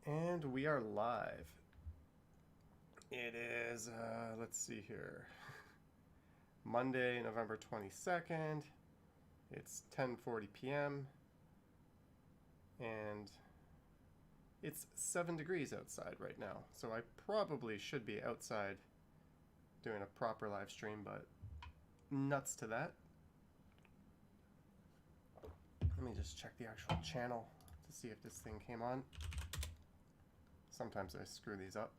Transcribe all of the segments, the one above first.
And we are live. It is, let's see here, Monday, November 22nd. It's 10:40 p.m. and it's 7 degrees outside right now. So I probably should be outside doing a proper live stream, but nuts to that. Let me just check the actual channel to see if this thing came on. Sometimes I screw these up.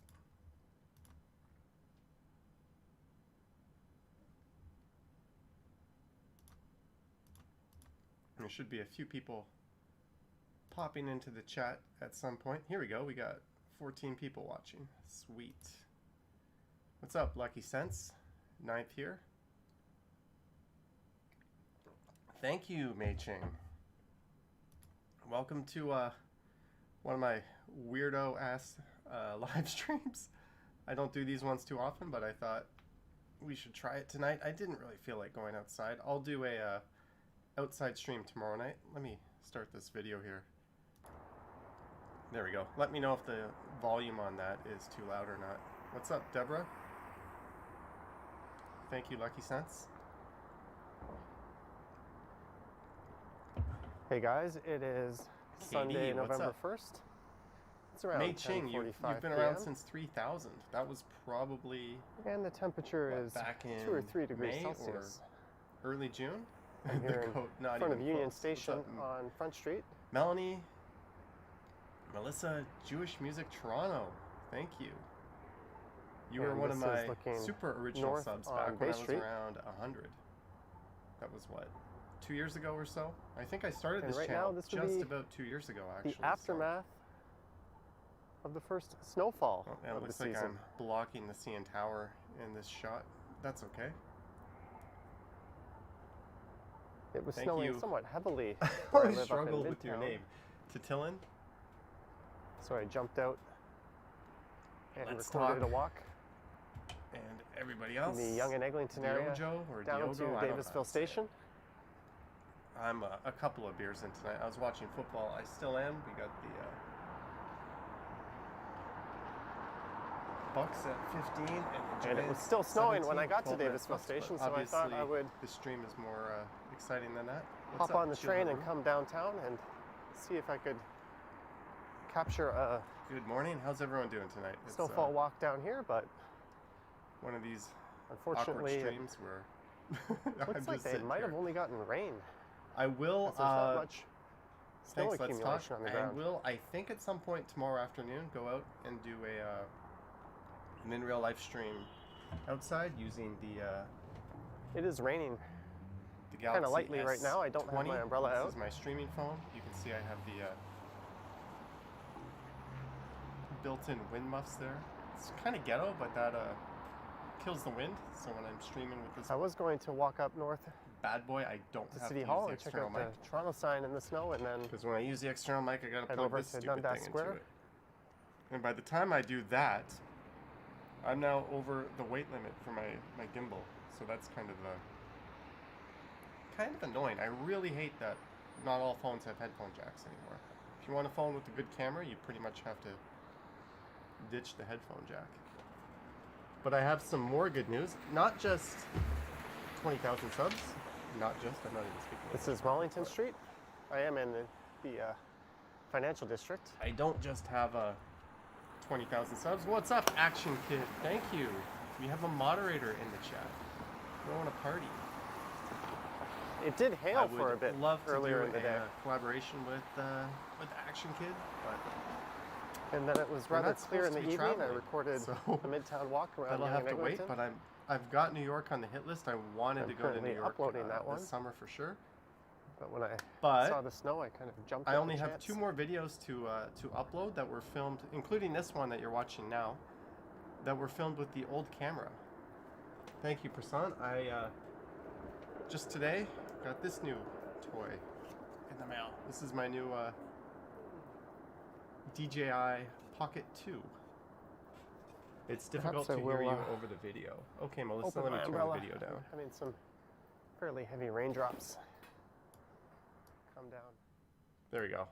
There should be a few people popping into the chat at some point. Here we go. We got 14 people watching. Sweet. What's up, Lucky Sense? 9th here. Thank you, Mei Ching. Welcome to one of my weirdo-ass live streams. I don't do these ones too often, but I thought we should try it tonight. I didn't really feel like going outside. I'll do a outside stream tomorrow night. Let me start this video here. There we go. Let me know if the volume on that is too loud or not. What's up, Deborah? Thank you, Lucky Sense. Hey guys, it is Sunday, November 1st. It's around Mei Ching, you've been around since 3000. That was probably... And the temperature is back in 2 or 3 degrees May Celsius. Or early June? I'm here in front of Union Station on Front Street. Melanie, Melissa, Jewish Music Toronto, thank you. You were one of my super original subs back when I was around 100. That was what, 2 years ago or so? I think I started this channel just about 2 years ago, actually. The aftermath of the first snowfall and it looks like I'm blocking the CN Tower in this shot. That's okay. It was snowing somewhat heavily. I struggled with your name. Tatillan? So I jumped out and recorded a walk. And everybody else? In the Yonge and Eglinton area, down to Davisville Station. I'm a couple of beers in tonight. I was watching football. I still am. We got the Bucks at 15. And it was still snowing when I got to Davisville Station, so I thought I would... This stream is more exciting than that. Hop on the train and come downtown and see if I could capture a... Good morning. How's everyone doing tonight? Snowfall walk down here, but... One of these unfortunately, awkward streams where... looks like they might have only gotten rain. I will... There's not much snow accumulation on the ground. I will, I think at some point tomorrow afternoon, go out and do an in real life stream outside using the... It is raining kind of lightly right now. I don't have my umbrella out. This is my streaming phone. You can see I have the built-in wind muffs there. It's kind of ghetto, but that kills the wind. So when I'm streaming with this... I was going to walk up north bad boy, I don't have City Hall and check out the Toronto sign in the snow, and then... Because when I use the external mic, I got to plug this stupid thing into it. And by the time I do that, I'm now over the weight limit for my gimbal. So that's kind of annoying. I really hate that not all phones have headphone jacks anymore. If you want a phone with a good camera, you pretty much have to ditch the headphone jack. But I have some more good news. Not just 20,000 subs. Not just, I'm not even speaking. This is Wellington Street. I am in the financial district. I don't just have 20,000 subs. What's up, Action Kid? Thank you. We have a moderator in the chat. Throwing a party. It did hail for a bit earlier in the day. I would love to do a collaboration with Action Kid, but... And then it was rather clear in the evening. I recorded a Midtown walk around Yonge and Eglinton. I'll have to wait, but I've got New York on the hit list. I wanted to go to New York uploading that one this summer for sure. But when I saw the snow, I kind of jumped. I only have 2 more videos to upload that were filmed, including this one that you're watching now, that were filmed with the old camera. Thank you, Prasan. I just today got this new toy in the mail. This is my new DJI Pocket 2. It's difficult to hear you over the video. Okay, Melissa, let me turn the video down. I mean, some fairly heavy raindrops come down. There we go.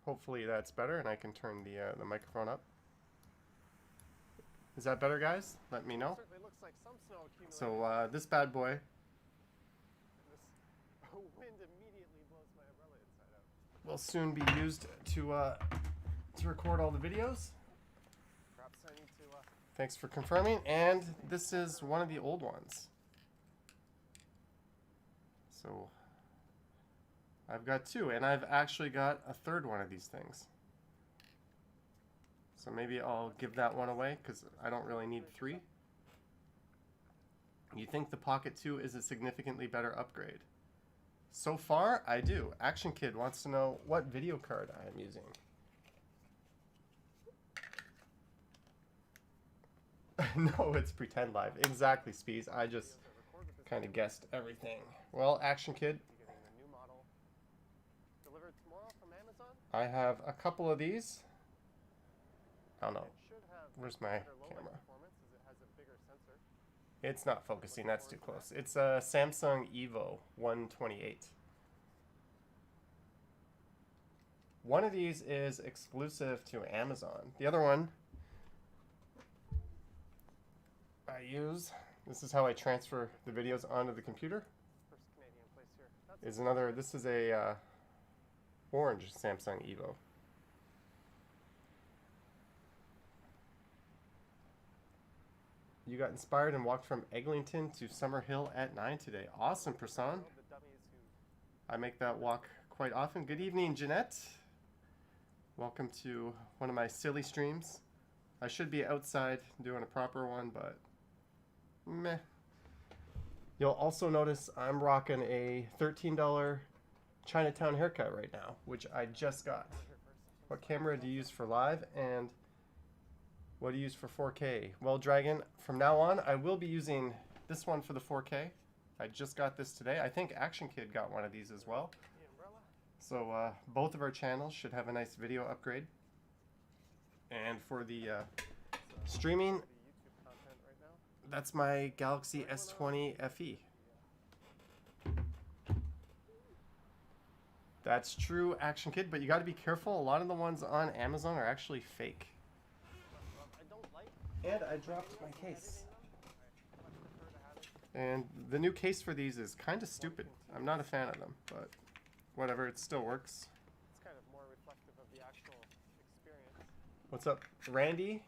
Hopefully that's better and I can turn the microphone up. Is that better, guys? Let me know. Certainly looks like some snow accumulated. So this bad boy This wind immediately blows my umbrella inside out. will soon be used to record all the videos. Perhaps I need to. Thanks for confirming. And this is one of the old ones. So I've got two, and I've actually got a third one of these things. So maybe I'll give that one away because I don't really need three. You think the Pocket 2 is a significantly better upgrade? So far, I do. Action Kid wants to know what video card I am using. No, it's Pretend Live. Exactly, Spees. I just kind of guessed everything. Well, Action Kid, Getting a new model delivered tomorrow from Amazon. I have a couple of these. Oh no, It should have where's my better low light camera? performance as it has a bigger sensor. It's not focusing, that's too close. It's a Samsung Evo 128. One of these is exclusive to Amazon. The other one I use, this is how I transfer the videos onto the computer, First Canadian place here. That's is another, this is a orange Samsung Evo. You got inspired and walked from Eglinton to Summerhill at 9 today. Awesome, Prasan. the dummies who I make that walk quite often. Good evening, Jeanette. Welcome to one of my silly streams. I should be outside doing a proper one, but meh. You'll also notice I'm rocking a $13 Chinatown haircut right now, which I just got. What camera do you use for live, and what do you use for 4K? Well, Dragon, from now on, I will be using this one for the 4K. I just got this today. I think Action Kid got one of these as well. the umbrella. So both of our channels should have a nice video upgrade. And for the streaming, The YouTube content right now. that's my Galaxy S20 FE. That's true, Action Kid, but you got to be careful. A lot of the ones on Amazon are actually fake. I don't like And I dropped my case. I much prefer to have it. And the new case for these is kind of stupid. I'm not a fan of them, but whatever, it still works. It's kind of more reflective of the actual experience. What's up, Randy?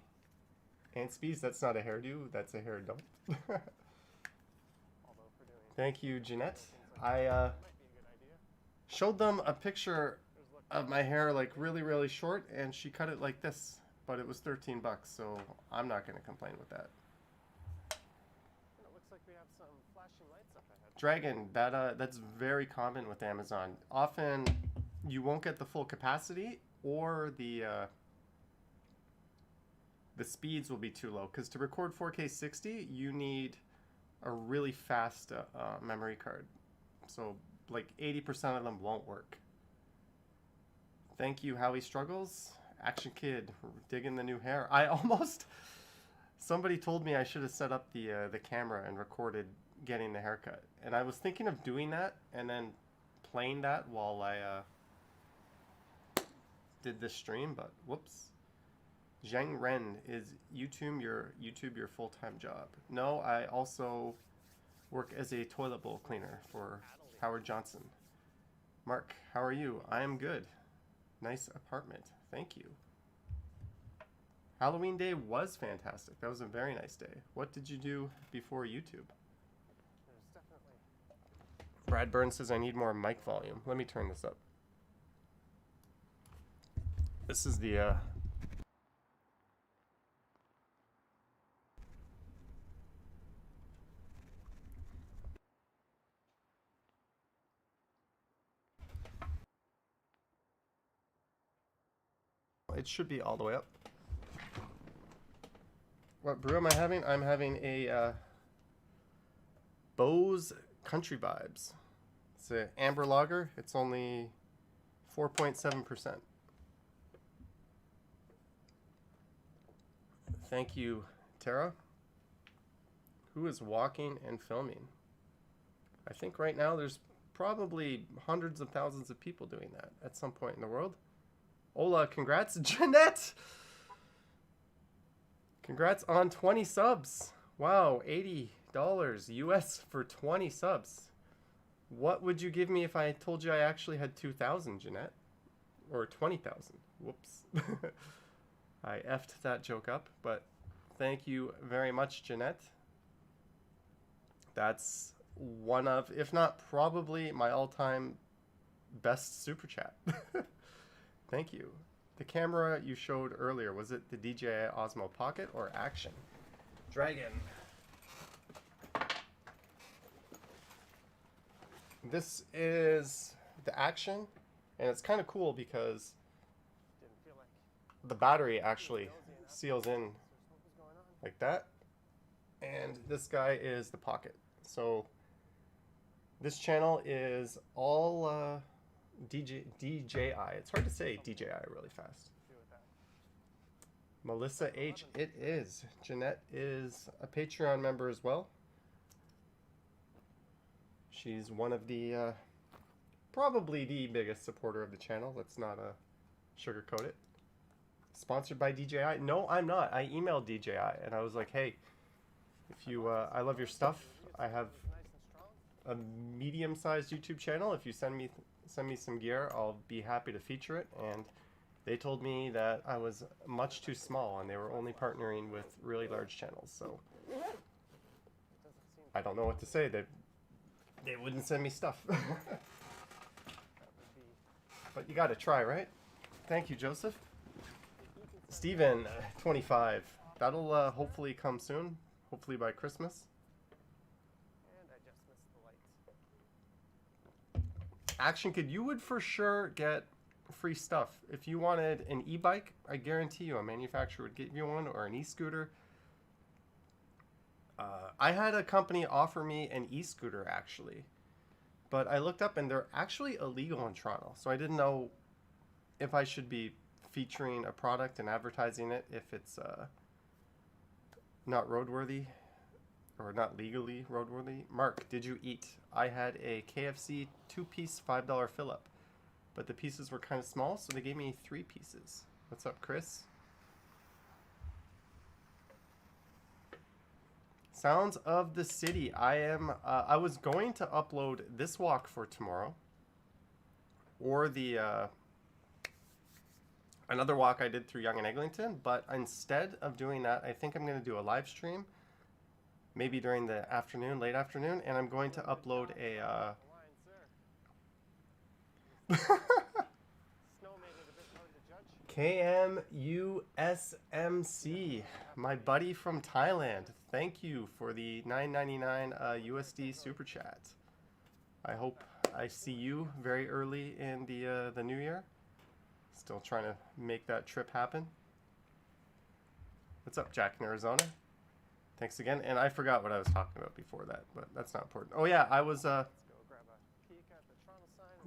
And Spees, that's not a hairdo, that's a hair dump. Although for doing Thank you, Jeanette. things like I that might be a good idea. showed them a picture There's look of my hair like really short, and she cut it like this, but it was 13 bucks, so I'm not going to complain with that. and it looks like we have some flashing lights up ahead. Dragon, that's very common with Amazon. Often you won't get the full capacity, or the speeds will be too low, because to record 4K 60 you need a really fast memory card, so like 80% of them won't work. Thank you, Howie Struggles. Action Kid, digging the new hair. I almost, somebody told me I should have set up the camera and recorded getting the haircut, and I was thinking of doing that and then playing that while I did this stream, but whoops. Zhang Ren, is YouTube your full-time job? No, I also work as a toilet bowl cleaner for Howard Johnson. Mark, how are you? I am good. Nice apartment. Thank you. Halloween Day was fantastic. That was a very nice day. What did you do before YouTube? There's definitely Brad Burns says I need more mic volume. Let me turn this up. This is the it should be all the way up. What brew am I having? I'm having a Bose Country Vibes. It's an amber lager. It's only 4.7%. Thank you, Tara. Who is walking and filming? I think right now there's probably hundreds of thousands of people doing that at some point in the world. Ola, congrats. Jeanette! Congrats on 20 subs. Wow, $80 US for 20 subs. What would you give me if I told you I actually had 2,000, Jeanette? Or 20,000. Whoops. I effed that joke up, but thank you very much, Jeanette. That's one of, if not probably, my all-time best super chat. Thank you. The camera you showed earlier, was it the DJI Osmo Pocket or Action? Dragon. This is the Action, and it's kind of cool because the battery actually seals in like that, and this guy is the Pocket. So this channel is all DJI. It's hard to say DJI really fast. Melissa H. It is. Jeanette is a Patreon member as well. She's one of the, probably the biggest supporter of the channel. Let's not sugarcoat it. Sponsored by DJI? No, I'm not. I emailed DJI and I was like, hey, if you, I love your stuff. I have a medium-sized YouTube channel. If you send me some gear, I'll be happy to feature it. And they told me that I was much too small and they were only partnering with really large channels. So I don't know what to say. They wouldn't send me stuff. But you got to try, right? Thank you, Joseph. Steven, 25. That'll hopefully come soon. Hopefully by Christmas. And I just missed the lights. Action Kid, you would for sure get free stuff. If you wanted an e-bike, I guarantee you a manufacturer would give you one, or an e-scooter. I had a company offer me an e-scooter actually, but I looked up and they're actually illegal in Toronto. So I didn't know if I should be featuring a product and advertising it if it's not roadworthy or not legally roadworthy. Mark, did you eat? I had a KFC 2-piece $5 fill-up, but the pieces were kind of small, so they gave me 3 pieces. What's up, Chris? Sounds of the City. I was going to upload this walk for tomorrow, or the another walk I did through Yonge and Eglinton, but instead of doing that, I think I'm going to do a live stream, maybe during the afternoon, late afternoon, and I'm going to upload a KMUSMC, my buddy from Thailand. Thank you for the $9.99 USD super chat. I hope I see you very early in the new year. Still trying to make that trip happen. What's up, Jack in Arizona? Thanks again. And I forgot what I was talking about before that, but that's not important. Oh yeah, I was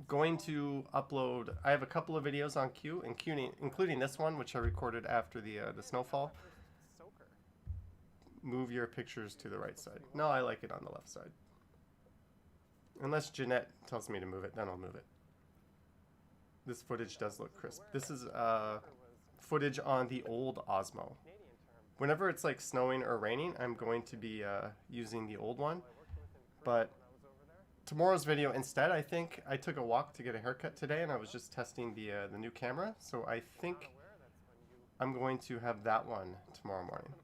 going to upload. I have a couple of videos on queue, including this one, which I recorded after the snowfall. Move your pictures to the right side. No, I like it on the left side. Unless Jeanette tells me to move it, then I'll move it. This footage does look crisp. This is footage on the old Osmo. Whenever it's like snowing or raining, I'm going to be using the old one. But tomorrow's video instead, I think I took a walk to get a haircut today, and I was just testing the new camera. So I think I'm going to have that one tomorrow morning.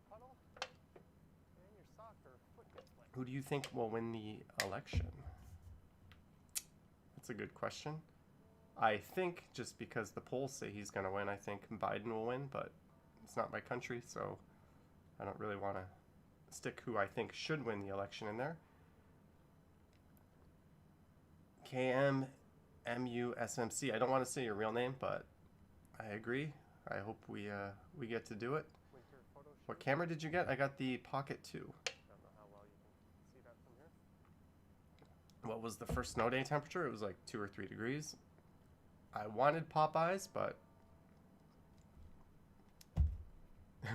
Who do you think will win the election? That's a good question. I think just because the polls say he's going to win, I think Biden will win, but it's not my country, so I don't really want to stick who I think should win the election in there. KMMUSMC. I don't want to say your real name, but I agree. I hope we get to do it. What camera did you get? I got the Pocket 2. What was the first snow day temperature? It was like 2 or 3 degrees. I wanted Popeyes, but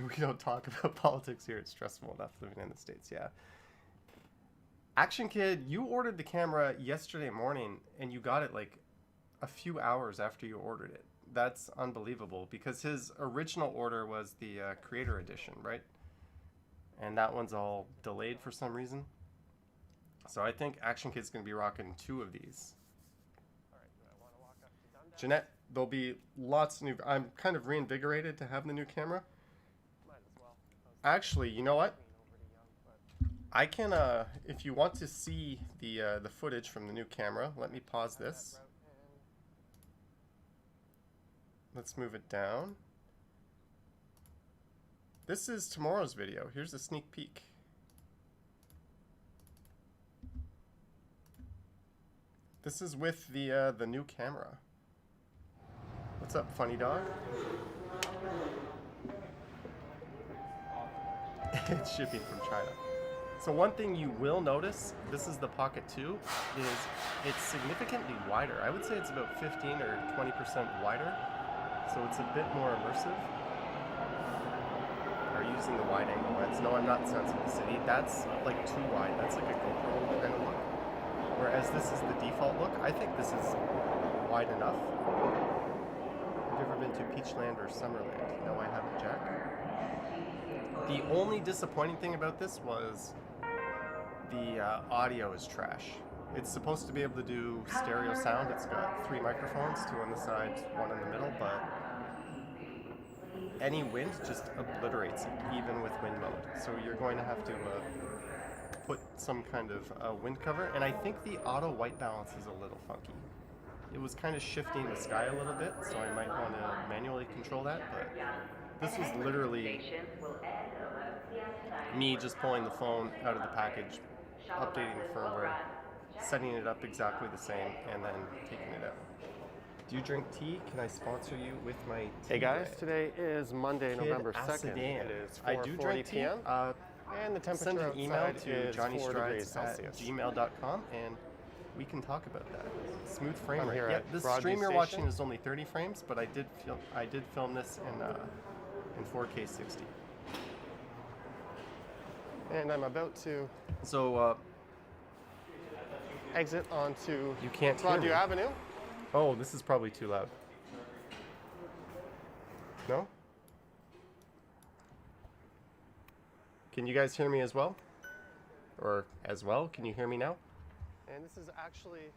we don't talk about politics here. It's stressful enough living in the States, yeah. Action Kid, you ordered the camera yesterday morning, and you got it like a few hours after you ordered it. That's unbelievable because his original order was the Creator Edition, right? And that one's all delayed for some reason. So I think Action Kid's going to be rocking 2 of these. Jeanette, there'll be lots of new... I'm kind of reinvigorated to have the new camera. Actually, you know what? I can, if you want to see the footage from the new camera, let me pause this. Let's move it down. This is tomorrow's video. Here's a sneak peek. This is with the new camera. What's up, funny dog? It's shipping from China. So one thing you will notice, this is the Pocket 2, is it's significantly wider. I would say it's about 15 or 20% wider. So it's a bit more immersive. Are using the wide angle lens. No, I'm not Sense of the City. That's like too wide. That's like a GoPro kind of look. Whereas this is the default look. I think this is wide enough. Have you ever been to Peachland or Summerland? No, I haven't, Jack. The only disappointing thing about this was the audio is trash. It's supposed to be able to do stereo sound. It's got 3 microphones, 2 on the side, 1 in the middle, but any wind just obliterates it, even with wind mode. So you're going to have to put some kind of wind cover, and I think the auto white balance is a little funky. It was kind of shifting the sky a little bit, so I might want to manually control that, but this was literally me just pulling the phone out of the package, updating the firmware, setting it up exactly the same, and then taking it out. Do you drink tea? Can I sponsor you with my tea? Hey guys, brand? today is Monday, Kid November 2nd. Accident. It is I do 4:40 drink tea. p.m. And the temperature Send an email outside to is 4 degrees Celsius. johnnystrides@gmail.com and we can talk about that. Smooth frame I'm rate. here Yeah, at this Broadview stream you're Station. watching is only 30 frames, but I did film this in 4K 60. And I'm about to So exit onto you can't hear me. Broadview Avenue. Oh, this is probably too loud. No? Can you guys hear me as well? Or as well? Can you hear me now? And this is actually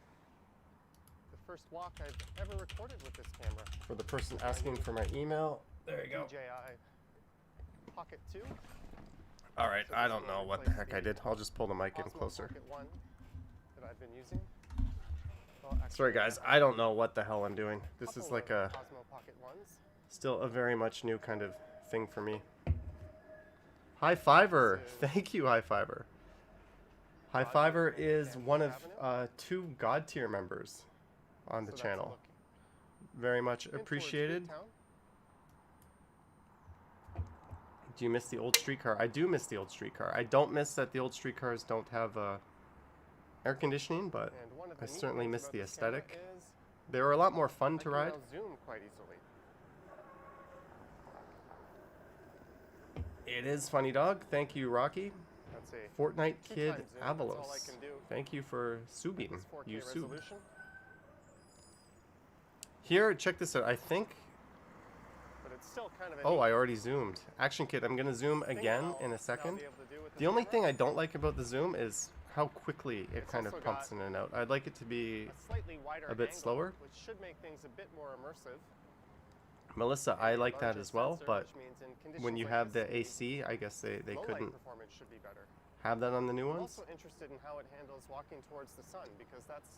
the first walk I've ever recorded with this camera. For the person asking for my email, there you go. DJI Pocket 2. All right, So I this don't will know what the replace heck I did. I'll just pull the mic in Osmo closer. Pocket 1 that I've been using. Well, actually, Sorry guys, I don't know what the hell I'm doing. This is couple like of a Osmo Pocket 1s. still a very much new kind of thing for me. High Fiver, thank you, High Fiver. High Fiver is one of 2 God tier members on the So that's a channel. look Very much in towards appreciated. Midtown. Do you miss the old streetcar? I do miss the old streetcar. I don't miss that the old streetcars don't have air conditioning, but And one of the I neat certainly things miss about the this camera aesthetic. is They were a lot more fun I to can ride. now zoom quite easily. It is funny dog. Thank you, Rocky. Let's see. Fortnite 2 Kid times zoom, that's all I Avalos. can do. Thank you for subing. This 4K You sub. resolution. Here, check this out. I think. But it's still kind of a Oh, neat I already zoomed. Action Kid, I'm gonna zoom thing again I'll in now a second. be able to do with this The only camera. thing I don't like about the zoom is how quickly it It's kind of also pumps got in and out. I'd like it to be. a slightly wider a bit angle, slower. which should make things a bit more immersive. Melissa, I And a like that larger as well, sensor, but which means in conditions when you like have this, the AC, I guess they low light couldn't performance should be better. have that on the new I'm ones. also interested in how it handles walking towards the sun, because that's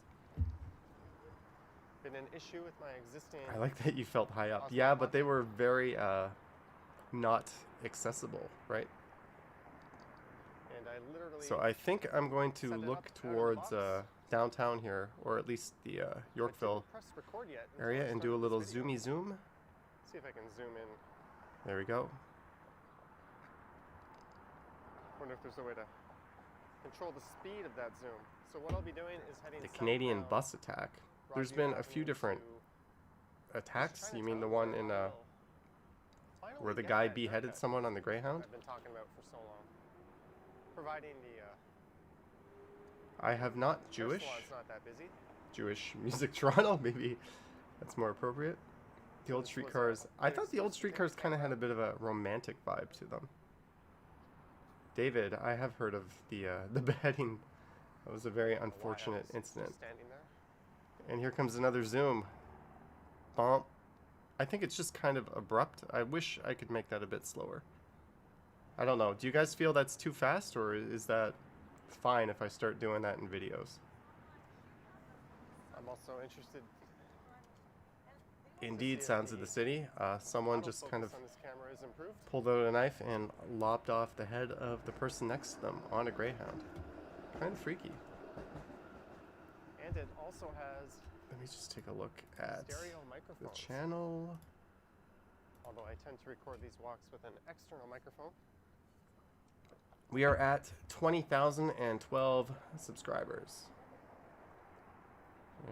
been an issue with my existing. I like that you felt high up. Osmo Yeah, but they Pocket. were very not accessible, right? And I literally. So I think I'm going to set it up look out of the towards box. downtown here, or at least the I didn't Yorkville press record yet until area, I and do a started little this video. zoomy zoom. See if I can zoom in. There we go. Wonder if there's a way to control the speed of that zoom. So what I'll be doing is heading The Canadian southbound bus attack. There's Broadview been a Avenue few different to attacks. You mean Chinatown, the one where in I'll finally where the get guy that beheaded haircut someone on the Greyhound? I've been talking about for so long. Providing the I have not hair Jewish. salon's not that busy. Jewish Music Toronto, maybe that's more appropriate. The old streetcars. I thought the old streetcars kind of had a bit of a romantic vibe to them. David, I have heard of the beheading. That was a very unfortunate incident. And here comes another zoom. Bump. I think it's just kind of abrupt. I wish I could make that a bit slower. I don't know. Do you guys feel that's too fast, or is that fine if I start doing that in videos? I'm also interested. Indeed, sounds of the city. Someone just kind of On this camera is improved. pulled out a knife and lopped off the head of the person next to them on a Greyhound. Kind of freaky. And it also has Let me just take a look at stereo the microphones. channel. Although I tend to record these walks with an external microphone. We are at 20,012 subscribers.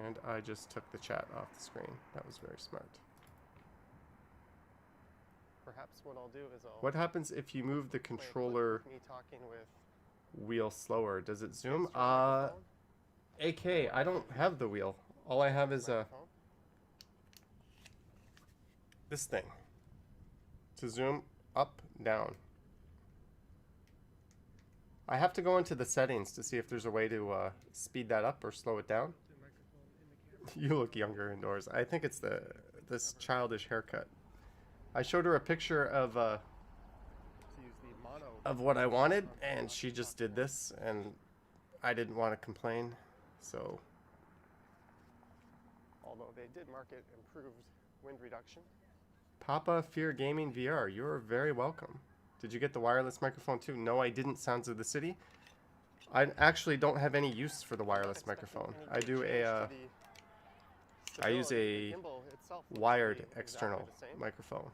And I just took the chat off the screen. That was very smart. Perhaps what I'll do is I'll What happens if you move the play a clip controller with me talking with wheel slower? Does it zoom? external microphone, AK, I don't have the wheel. All I have is microphone. this thing. To zoom up, down. I have to go into the settings to see if there's a way to speed that up or slow it down. You look younger indoors. I think it's this childish haircut. I showed her a picture of To use the mono. what I wanted, and she just did this, and I didn't want to complain, so Although they did market improved wind reduction. Papa Fear Gaming VR, you're very welcome. Did you get the wireless microphone too? No, I didn't. Sounds of the City. I actually don't have any use for the wireless microphone. I do a I use a wired external microphone.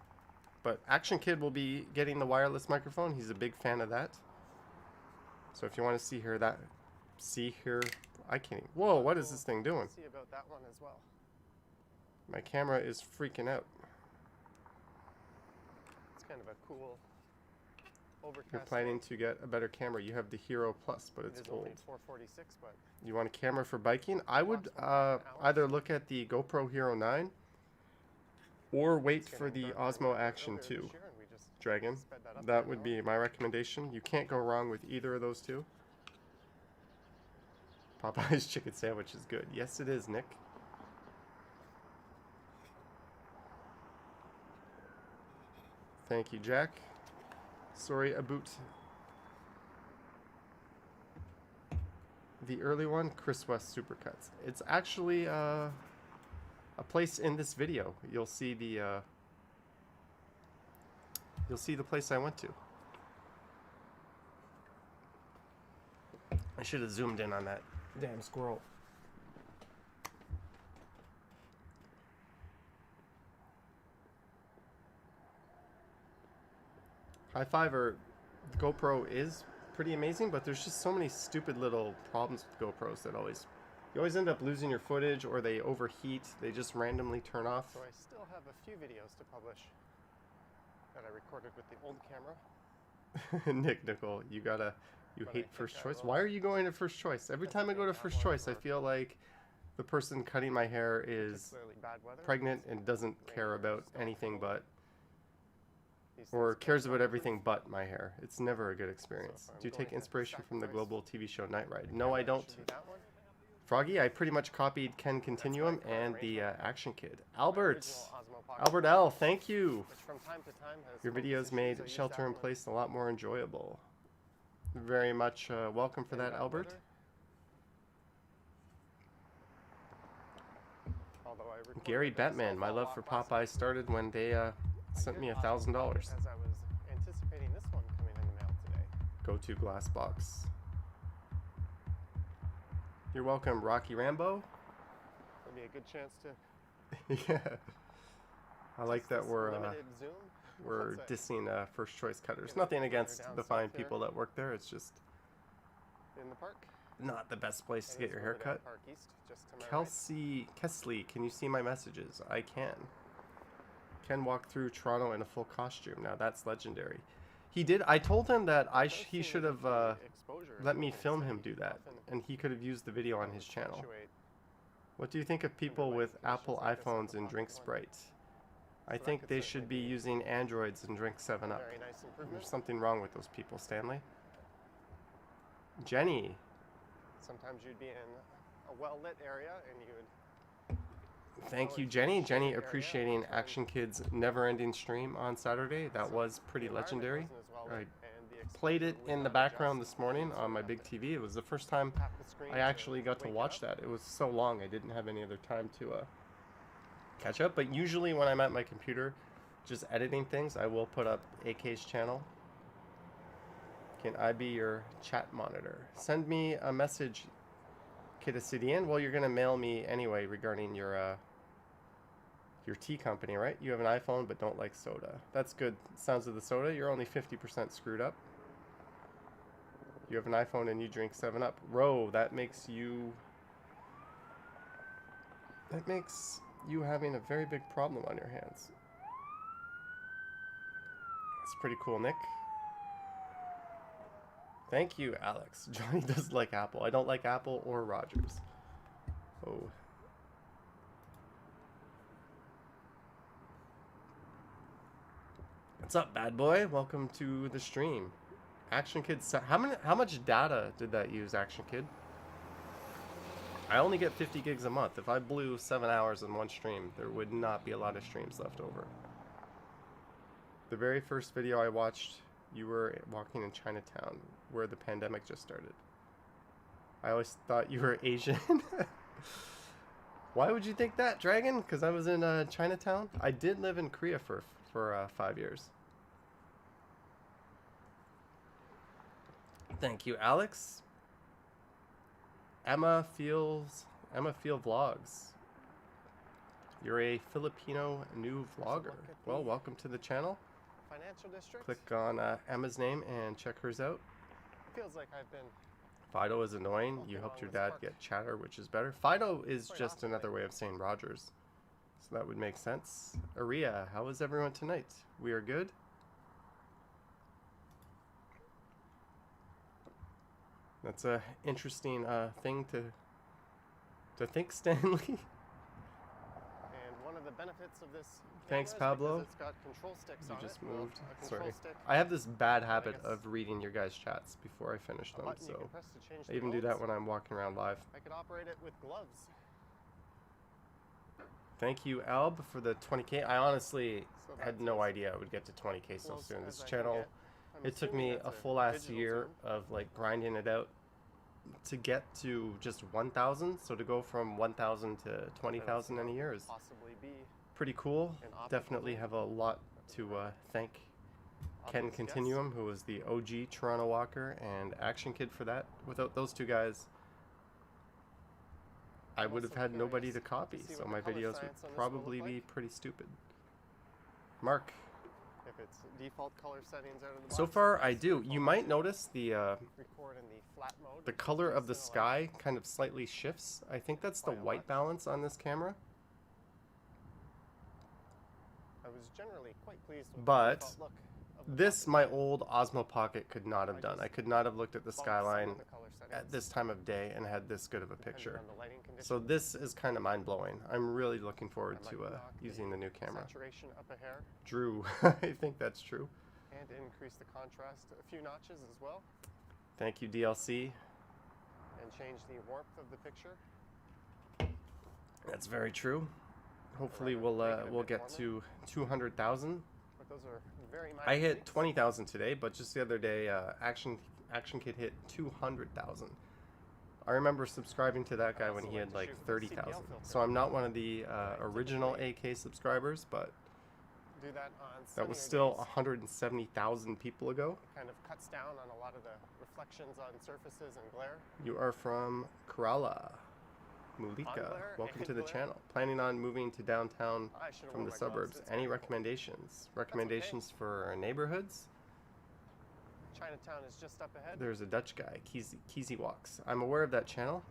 But Action Kid will be getting the wireless microphone. He's a big fan of that. So if you want to see here, I can't even, whoa, what is this thing doing? See about that one as well. My camera is freaking out. It's kind of a cool overcast. You're planning to get a better camera. You have the Hero Plus, but it's It is old. only 446, but You want a camera for biking? I would either look at the GoPro Hero 9 or wait for the Osmo Action 2 Dragon. That would be my recommendation. You can't go wrong with either of those two. Popeye's chicken sandwich is good. Yes, it is, Nick. Thank you, Jack. Sorry about the early one, Chris West Supercuts. It's actually a place in this video. You'll see the place I went to. I should have zoomed in on that damn squirrel. High five, or GoPro is pretty amazing, but there's just so many stupid little problems with GoPros that you always end up losing your footage, or they overheat, they just randomly turn off. so I still have a few videos to publish that I recorded with the old camera. Nick Nicole, you But hate I first think I choice. will. Why are you going to first choice? Every time I go to first choice, I feel like the person cutting my hair is Particularly bad weather. pregnant It's and doesn't rain care or about snow anything falling. but, These or things cares go about on everything roof. but my hair. It's never a good experience. I'm Do you going take to inspiration from the sacrifice global TV show Night Ride? the No, I camera. don't. Should be that one. Froggy, I pretty much copied Ken Continuum my and the arrangement. Action Kid. My Albert! original Osmo Pocket Albert L, thank you! which from time to time has Your smoke videos issues. made I use Shelter that in one Place a lot more enjoyable. Very much welcome for in that, bad Albert. weather. Although I recorded Gary the Batman, my snowfall love walk for last Popeye week. started when they sent I me did $1,000. Osmo Pocket as I was anticipating this one coming in the mail today. Go to glass box. You're welcome, Rocky Rambo. It'll be a good chance to Yeah. I like test that this we're limited zoom. we're What's that? dissing first choice cutters. Get a Nothing runner against down the south fine there. people that work there. It's just In the park. not the best place to That get is your River Dale haircut. Park East, just to my right. Kelsey Kesley, can you see my messages? I can. Ken walked through Toronto in a full costume. Now that's legendary. He did. I told him that It does he seem should that have the exposure is let me moving film steady. him do that, Often and he could have used the video on his channel. fluctuate. What do you think of people lighting with conditions Apple like this on iPhones the and drink popular one. Sprite? I think they should be using Androids and drink 7-Up. Very nice improvement. There's something wrong with those people, Stanley. Jenny. Sometimes you'd be in a well-lit area and you would... Thank you, Jenny. Jenny appreciating Action Kid's never-ending stream on Saturday. That was pretty legendary. I played it in the background this morning on my big TV. It was the first time I actually got to watch that. It was so long I didn't have any other time to catch up. But usually when I'm at my computer just editing things, I will put up AK's channel. Can I be your chat monitor? Send me a message, Kidasidian. Well, you're going to mail me anyway regarding your tea company, right? You have an iPhone but don't like soda. That's good. Sounds of the soda. You're only 50% screwed up. You have an iPhone and you drink 7-Up. Ro, that makes you having a very big problem on your hands. That's pretty cool, Nick. Thank you, Alex. Johnny does like Apple. I don't like Apple or Rogers. Oh. What's up, bad boy? Welcome to the stream. Action Kid, how much data did that use, Action Kid? I only get 50 gigs a month. If I blew 7 hours in one stream, there would not be a lot of streams left over. The very first video I watched, you were walking in Chinatown, where the pandemic just started. I always thought you were Asian. Why would you think that, Dragon? Because I was in Chinatown. I did live in Korea for 5 years. Thank you, Alex. Emma Feel Vlogs. You're a Filipino new vlogger. Well, welcome to the channel. Financial district. Click on Emma's name and check hers out. Feels like I've been... Fido is annoying. You helped your dad get chatter, which is better. Fido is just another way of saying Rogers. So that would make sense. Aria, how is everyone tonight? We are good. That's a interesting thing to think, Stanley. And one of the benefits of this Thanks, Pablo. it's got control sticks You on just it. moved. Well, Sorry. stick. I have this bad habit of reading your guys' chats before I finish them, so I even do that when I'm walking around live. I could operate it with gloves. Thank you, Alb, for the 20K. I honestly had no idea I would get to 20K so soon. This channel, it took me a full ass year of like grinding it out to get to just 1,000. So to go from 1,000 to 20,000 in a year is pretty cool. Definitely have a lot to thank Ken Continuum, who was the OG Toronto Walker, and Action Kid for that. Without those two guys, I would have had nobody to copy, so my videos would probably be pretty stupid. Mark. If it's default color settings out of the box, So far, I do. You might notice the color of the sky kind of slightly shifts. I think that's the white balance on this camera. I was generally quite pleased with But the default look of this, my old Osmo Pocket could not have done. I could not have looked at the skyline at this time of day and had this good of a picture. So this is kind of mind-blowing. I'm really looking forward to using the new camera. Saturation up a hair. Drew, I think that's true. And increase the contrast a few notches as well. Thank you, DLC. And change the warmth of the picture. That's very true. Hopefully we'll get to 200,000. I hit 20,000 today, but just the other day, Action Kid hit 200,000. I remember subscribing to that guy when he had like 30,000. So I'm not one of the original AK subscribers, but that was still 170,000 people ago. Kind of cuts down on a lot of the reflections on surfaces and glare. You are from Kerala. Mulika, welcome to the channel. Planning on moving to downtown from the suburbs. Any recommendations? Recommendations for neighborhoods? Chinatown is just up ahead. There's a Dutch guy, Keezy Walks. I'm aware of that channel.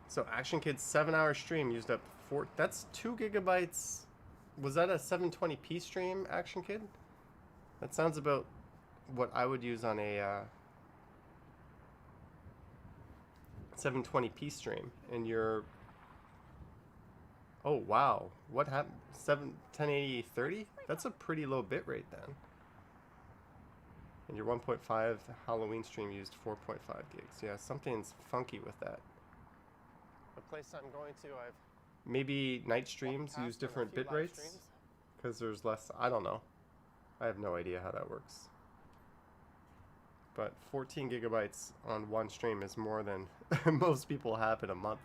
So Action Kid's 7-hour stream used up that's 2 gigabytes. Was that a 720p stream, Action Kid? That sounds about what I would use on a 720p stream, and you're... Oh, wow. What happened? 1080 30? That's a pretty low bit rate then. And your 1.5 Halloween stream used 4.5 gigs. Yeah, something's funky with that. The place I'm going to, I've... Maybe night streams use different bit rates? Because there's less... I don't know. I have no idea how that works. But 14 gigabytes on one stream is more than most people have in a month.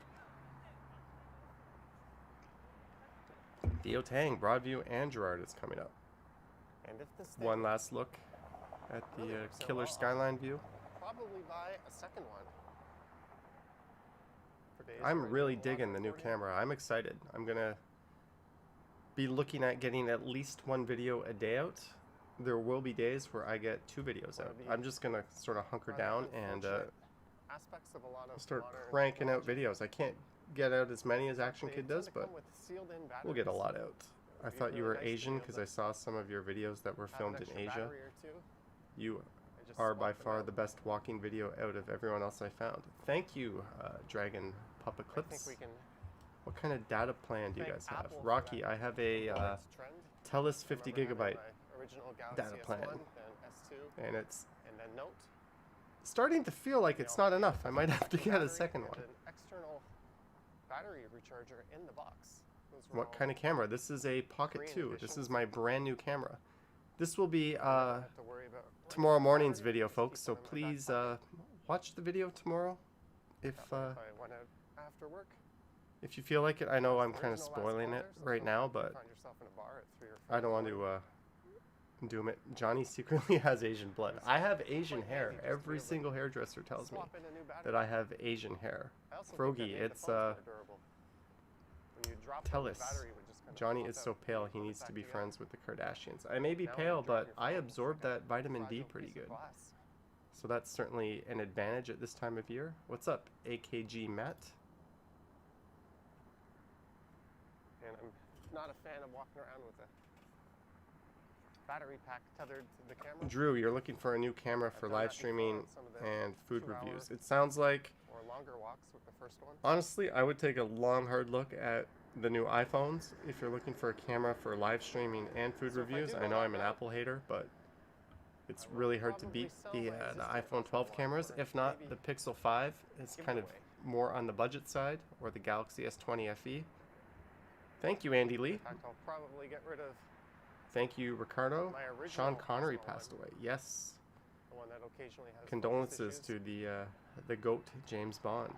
Theo Tang, Broadview, and Gerard is coming up. And if this One last look at the killer skyline view. Probably buy a second one. For days I'm where I really do a lot digging of the new recording. camera. I'm excited. I'm gonna be looking at getting at least one video a day out. There will be days where I get 2 videos out. I'm just gonna sort of hunker down and Aspects of a lot of start modern cranking out technology. videos. I can't get out as many as Action They Kid tend does, to come but with sealed-in we'll get a batteries. lot out. I It'd be thought you really were nice to be Asian able because to I saw some of your videos that were have an filmed in extra Asia. battery or two. You I just are swap by them far out. the best walking video out of everyone else I found. Thank you, Dragon Papa I think Clips. we can What kind of data plan do you thank guys have? Apple for Rocky, that I have a latest trend. TELUS I 50 remember having gigabyte my original data Galaxy plan. S1, then S2, and it's and then Note. starting to feel like it's not enough. I with might have to get a battery second and one. An external battery recharger in the box. Those were What all kind of camera? This is a Pocket Korean 2. This editions. is my brand new camera. This will be I never have to worry about tomorrow running out of morning's battery, video, just folks. keep So one in my back please pocket. watch the video tomorrow. If That way if I went out after work, if you feel like it, I know I'm kind of original last spoiling it caller, right sometimes now, you but find yourself in a bar at 3 or 4 I don't want in the morning. to doom it. Johnny secretly has Asian blood. I have Asian quite hair. handy just to be Every able to single hairdresser tells me Swap in a new battery. that I have Asian hair. I also think Frogie, that made the it's phones more durable. When you drop them, the TELUS. battery would just kind of Johnny pop is out so and pale you he put it needs to back be together. friends with the Kardashians. I may be Now when pale, you drop but your I phone, it's absorb like a that vitamin D fragile pretty piece of good. glass. So that's certainly an advantage at this time of year. What's up, AKG Matt? And I'm not a fan of walking around with a battery pack tethered to the camera. Drew, you're looking for a new camera for I've done live that before streaming on some of the and food 2-hour reviews. It sounds like, or longer walks with the first one. honestly, I would take a long, hard look at the new iPhones if you're looking for a camera for live streaming and food So if I reviews. do I go know out I'm an now, Apple hater, but it's I will really hard to probably beat sell the my existing iPhone 12 iPhone cameras. or If not, maybe the Pixel 5 is give kind it of away. more on the budget side, or the Galaxy S20 FE. Thank you, Andy Lee. In fact, I'll probably get rid of Thank you, Ricardo. my original Sean Connery Osmo passed one, away. Yes. the one that occasionally has Condolences focus to issues. the GOAT, James Bond.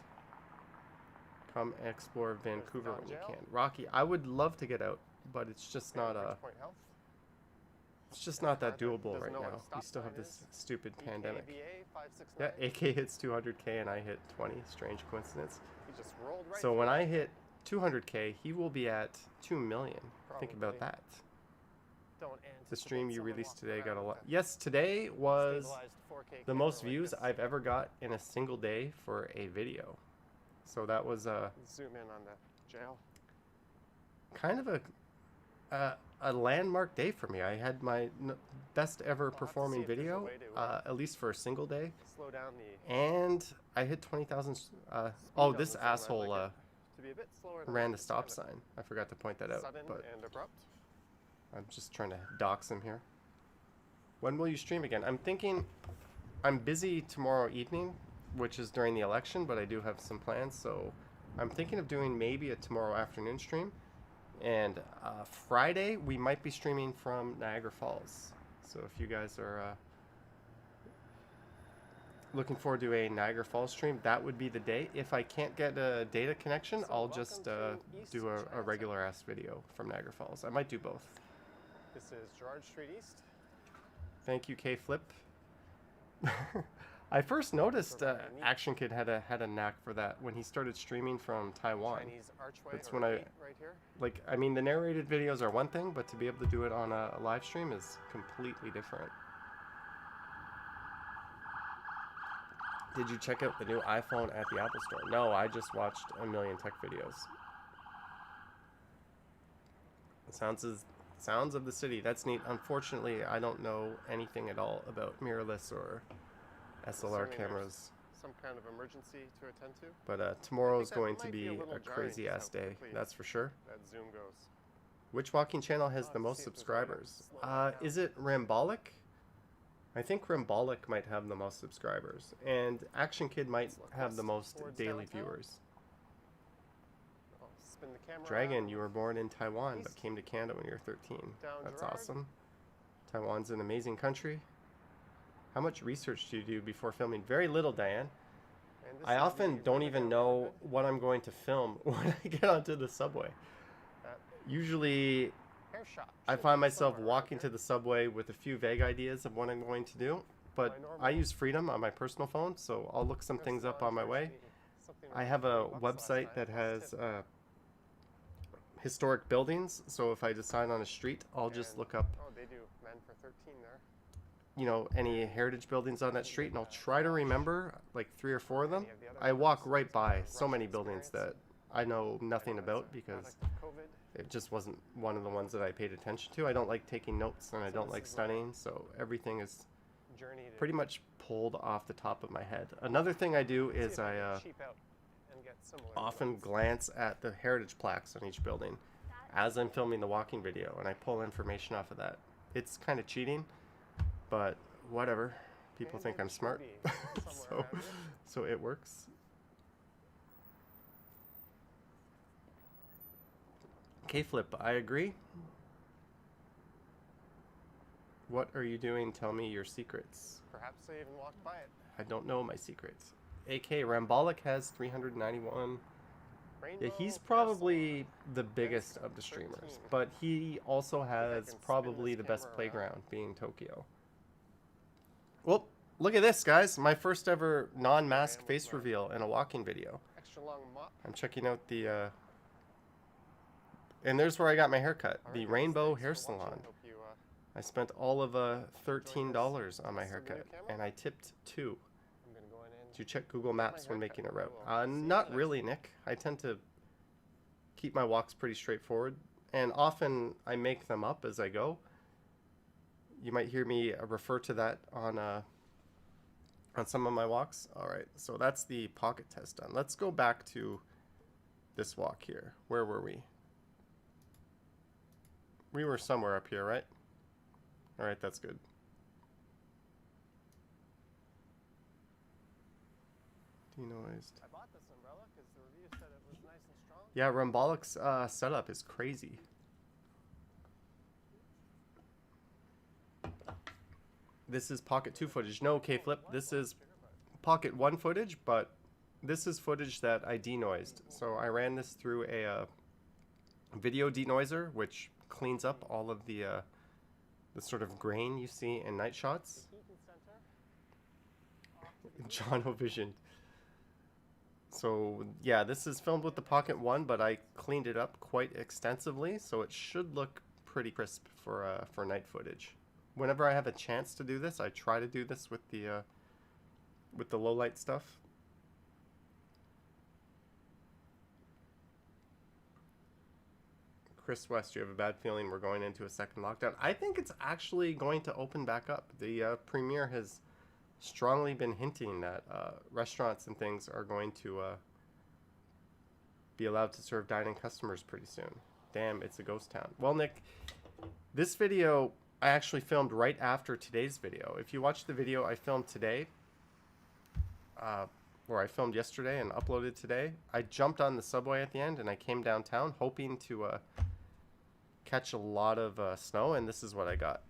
Come explore Vancouver Don when you Jail. can. Rocky, I would love to get out, but it's just not Bridgepoint Health. it's just not that Contact doable doesn't right know what a now. We stop still have sign this is. stupid pandemic. EKVA Yeah, 569. AK hits 200K and I hit 20. Strange coincidence. He just rolled right So through when it. I hit 200K, he will be at 2 million. Think about Probably. that. Don't The stream anticipate you someone released walking today got a around lot. with a Yes, today was stabilized 4K the camera most like views this. I've ever got in a single day for a video. So that was Zoom in on the jail. kind of a landmark day for me. I had my best ever have to performing see if there's a video, way to, at least for a single day, Slow down the and I hit 20,000. speed Oh, on this the Zoom. I'd asshole like it to be a bit slower than ran that. the It's stop kind of sign. I forgot to point that out, Sudden but and abrupt. I'm just trying to dox him here. When will you stream again? I'm thinking I'm busy tomorrow evening, which is during the election, but I do have some plans, so I'm thinking of doing maybe a tomorrow afternoon stream. And Friday, we might be streaming from Niagara Falls. So if you guys are looking forward to a Niagara Falls stream, that would be the day. If I can't get a data connection, So I'll welcome just to East do a Chinatown. regular ass video from Niagara Falls. I might do both. This is Gerard Street East. Thank you, K Flip. I first noticed very neat. Action Kid had a knack for that when he started streaming from Taiwan. Chinese archway. That's or when I- gate right here. Like, I mean, the narrated videos are one thing, but to be able to do it on a live stream is completely different. Did you check out the new iPhone at the Apple Store? No, I just watched a million tech videos. Sounds of the City. That's neat. Unfortunately, I don't know anything at all about mirrorless or SLR Assuming cameras. there's some kind of emergency to attend to. But tomorrow's that going to might be a little a jarring, crazy just ass how day, quickly that's for sure. That Zoom goes. Which walking channel has the most see if there's a way to subscribers? slow that down. Is it Rambolic? I think Rambolic might have the most subscribers, and Action Kid might Let's look have the west most towards daily downtown. viewers. I'll spin the camera Dragon, around. you were born in Taiwan but East. came to Canada when you were 13. Down That's Gerard. awesome. Taiwan's an amazing country. How much research do you do before filming? Very little, Diane. And this I is often the don't even Riverdale know neighborhood. what I'm going to film when I get onto the subway. That Usually hair shop I should find be myself somewhere around walking to here. the subway with a few vague ideas of what I'm going to do, but My normal I use Freedom on my personal phone, so I'll look some things up on my way. I have a website that has historic buildings, so if I decide on a street, I'll just look up, Oh, they do men for 13 there. you know, any heritage buildings on that street, and I'll try to remember like 3 or 4 of them. Any of the other I walk ones, right by Russian so many buildings that experience. I know I nothing know that's about a because product of COVID. it just wasn't one of the ones that I paid attention to. I don't like taking notes and I So don't this like is my studying, so everything is Journey to pretty much pulled off the top of my head. Another thing I do see is if I I can cheap out and get similar often ones. glance at the heritage plaques on each building as I'm filming the walking video, and I pull information off of that. It's kind of cheating, but whatever. People And think it I'm should smart, be somewhere around here. so it works. K-Flip, I agree. What are you doing? Tell me your secrets. Perhaps I even walked by it. I don't know my secrets. AK Rambolic has 391. Yeah, Rainbow he's Hair probably Salon. the biggest of the streamers, but he also I has can spin probably this the best camera playground, being Tokyo. Well, look at this, guys. My first ever non-mask And face my- reveal in a walking video. Extra long mop. I'm checking out the, and there's where I got my haircut, All the right, guys, Rainbow thanks Hair for watching. Salon. Hope you, I spent all of $13 on my This is a new haircut, camera? and I tipped $2. I'm gonna go in and Did you check Google Maps when haircut. making a route? I will see you in the Not next really, Nick. I tend to keep my walks pretty straightforward, and often I make them up as I go. You might hear me refer to that on some of my walks. All right, so that's the pocket test done. Let's go back to this walk here. Where were we? We were somewhere up here, right? All right, that's good. Denoised. I bought this umbrella because the review said it was nice and strong. Yeah, Rambolic's setup is crazy. This is Pocket 2 footage. No, K-Flip, this is Pocket 1 footage, but this is footage that I denoised. So I ran this through a video denoiser, which cleans up all of the sort of grain you see in night shots. Heaton Center. John O'Vision. So yeah, this is filmed with the Pocket 1, but I cleaned it up quite extensively, so it should look pretty crisp for night footage. Whenever I have a chance to do this, I try to do this with the low light stuff. Chris West, you have a bad feeling we're going into a second lockdown. I think it's actually going to open back up. The Premier has strongly been hinting that restaurants and things are going to be allowed to serve dine-in customers pretty soon. Damn, it's a ghost town. Well, Nick, this video I actually filmed right after today's video. If you watch the video I filmed today, or I filmed yesterday and uploaded today, I jumped on the subway at the end and I came downtown hoping to catch a lot of snow, and this is what I got.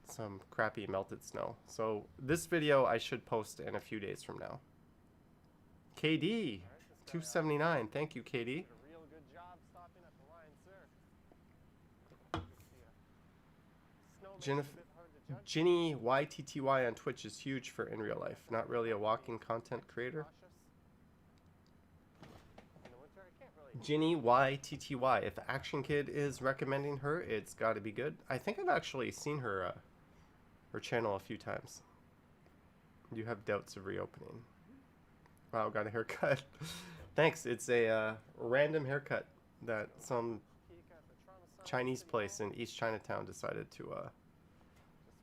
Some crappy melted snow. So this video I should post in a few days from now. KD 279, thank you, KD. Did a real good job stopping at the line, sir. Snow makes it a Jennifer, bit hard to judge. Ginny YTTY on Twitch is huge for in real life. Not really a walking content creator. Cautious. In the winter, I can't really. Ginny YTTY. If Action Kid is recommending her, it's got to be good. I think I've actually seen her channel a few times. You have doubts of reopening. Wow, got a haircut. Thanks. It's a random haircut that some Peek at the Toronto Sun Chinese City place Hall. in East Chinatown decided Just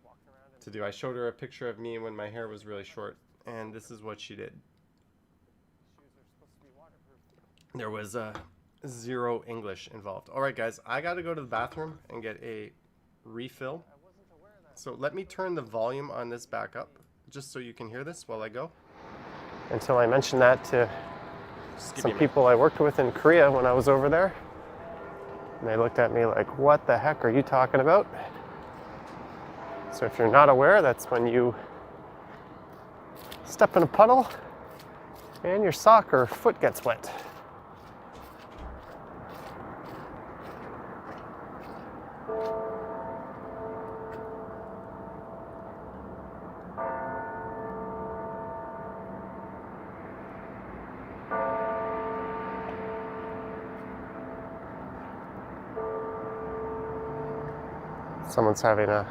walking around in to do. I showed her a picture of me when my hair was really short, and this is what she did. there was zero English involved. All right, guys, I got to go to the bathroom and get a refill. So let me turn the volume on this back up, just so you can hear this while I go. Until I mentioned that to some people I worked with in Korea when I was over there. And they looked at me like, what the heck are you talking about? So if you're not aware, that's when you step in a puddle and your sock or foot gets wet. Someone's having a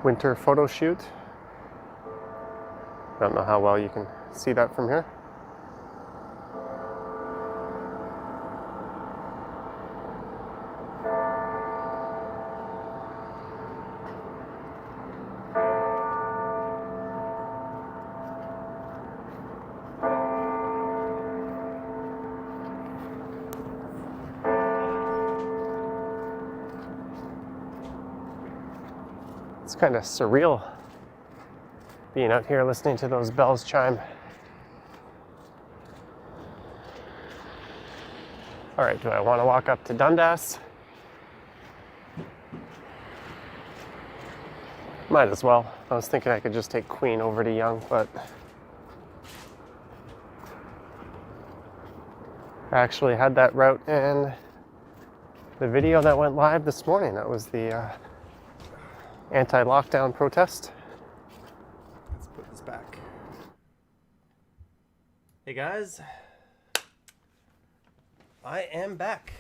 winter photo shoot. I don't know how well you can see that from here. It's kind of surreal being out here listening to those bells chime. All right, do I want to walk up to Dundas? Might as well. I was thinking I could just take Queen over to Yonge, but I actually had that route in the video that went live this morning. That was the anti-lockdown protest. Let's put this back. Hey guys, I am back.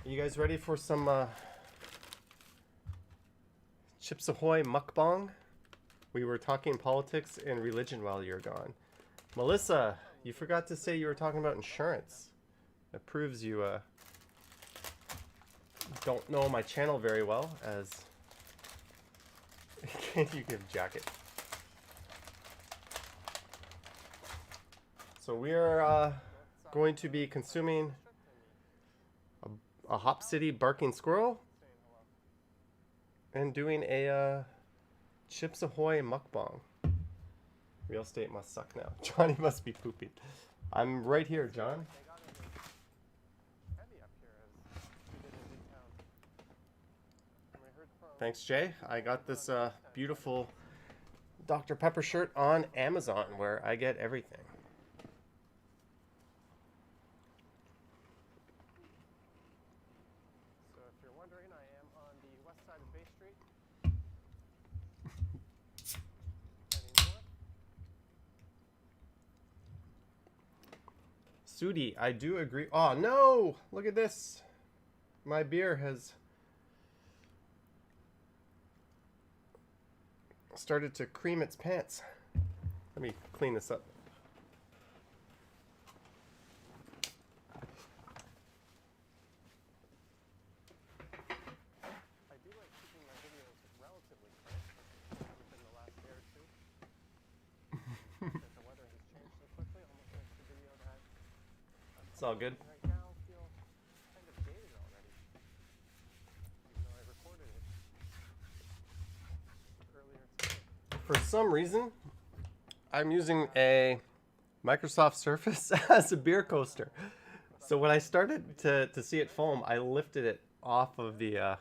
Are you guys ready for some Chips Ahoy mukbang? We were talking politics and religion while you're gone. Melissa, you forgot to say you were talking about insurance. That proves you don't know my channel very well, as can you give jacket? So we are going to be consuming a Hop City barking squirrel and doing a Chips Ahoy mukbang. Real estate must suck now. Johnny must be pooping. I'm right here, John. Thanks, Jay. I got this beautiful Dr. Pepper shirt on Amazon, where I get everything. So if you're wondering, I am on the west side of Bay Street. Heading north. Sudi, I do agree. Oh, no! Look at this. My beer has started to cream its pants. Let me clean this up. I do like keeping my videos relatively quick within the last day or two. Because the weather has changed so quickly, almost makes the video that It's all good. right now feel kind of dated already. Even though I recorded it earlier today. For some reason, I'm using a Microsoft Surface as a beer coaster. So when I started to see it foam, I lifted it off of the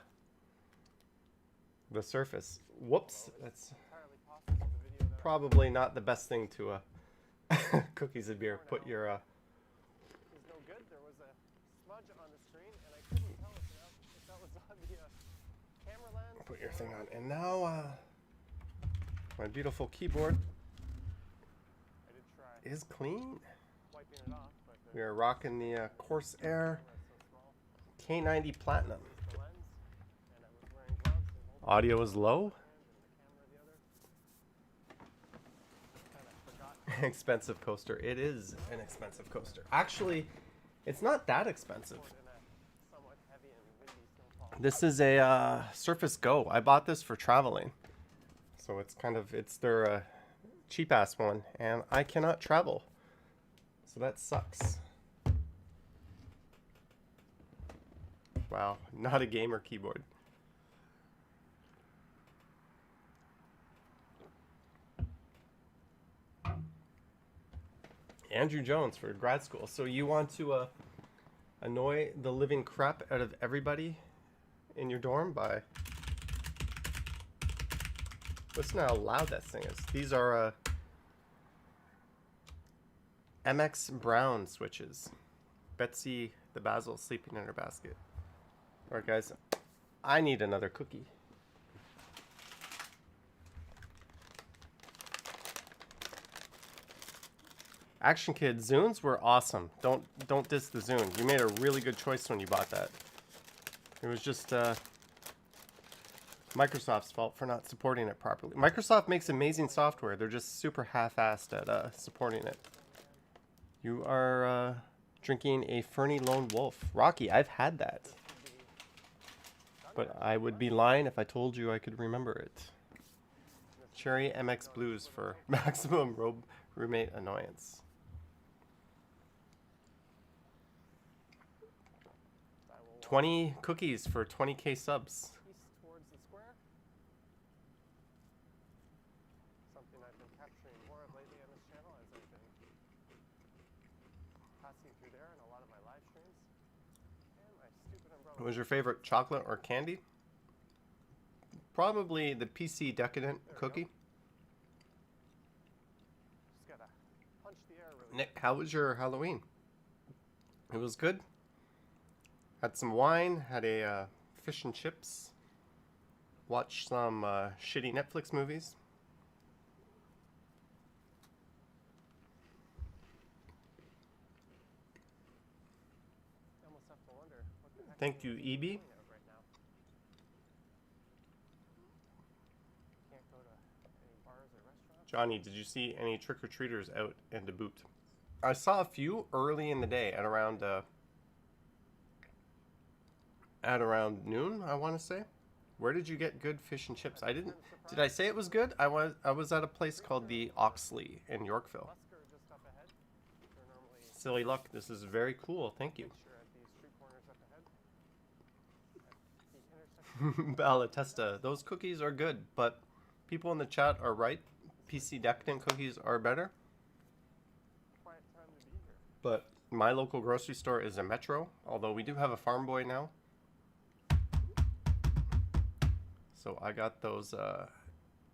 surface. Whoops, that's Entirely possible the video that probably not the best thing to cookies and beer. Put your was no good. There was a smudge on the screen, and I couldn't tell if that was on the camera lens. put your thing on. And now my beautiful keyboard I did try is clean. wiping it off, but We are rocking the Corsair so small. K90 Platinum. The lens, and I was wearing gloves and holding Audio is low. one hand and the camera the other. Kind of forgot. Expensive coaster. It is an expensive coaster. Actually, it's not that expensive. In a somewhat heavy and windy snowfall. This is a Surface Go. I bought this for traveling. So it's kind of, it's their cheap ass one, and I cannot travel. So that sucks. Wow, not a gamer keyboard. Andrew Jones for grad school. So you want to annoy the living crap out of everybody in your dorm by... Listen how loud that thing is. These are MX Brown switches. Betsy the Basil sleeping in her basket. Alright guys, I need another cookie. Action Kid, Zunes were awesome. Don't diss the Zune. You made a really good choice when you bought that. It was just Microsoft's fault for not supporting it properly. Microsoft makes amazing software. They're just super half-assed at supporting it. You are drinking a Fernie Lone Wolf. Rocky, I've had that. But I would be lying if I told you I could remember it. Cherry MX Blues for maximum roommate annoyance. $20 cookies for 20k subs. East towards the square. Something I've been capturing more of lately on this channel as I've been passing through there in a lot of my live streams. And my stupid umbrella. What was your favorite, chocolate or candy? Probably the PC Decadent cookie. Just gotta punch the air really Nick, how was your Halloween? It was good. Had some wine, had a fish and chips, watched some shitty Netflix movies. I almost have to wonder what the heck Thank you, EB. doing out right now. Can't go to any bars or restaurants. Johnny, did you see any trick-or-treaters out and to boot? I saw a few early in the day at around noon, I want to say. Where did you get good fish and chips? I didn't. Did I say it was good? I was at a place called the Oxley in Yorkville. Busker just up ahead. They're normally Silly luck. This is very cool. Thank you. picture at these street corners up ahead. At the intersection. Balatesta. Those cookies are good, but people in the chat are right. PC Decadent cookies are better. Quiet time to be here. But my local grocery store is a Metro, although we do have a Farm Boy now. So I got those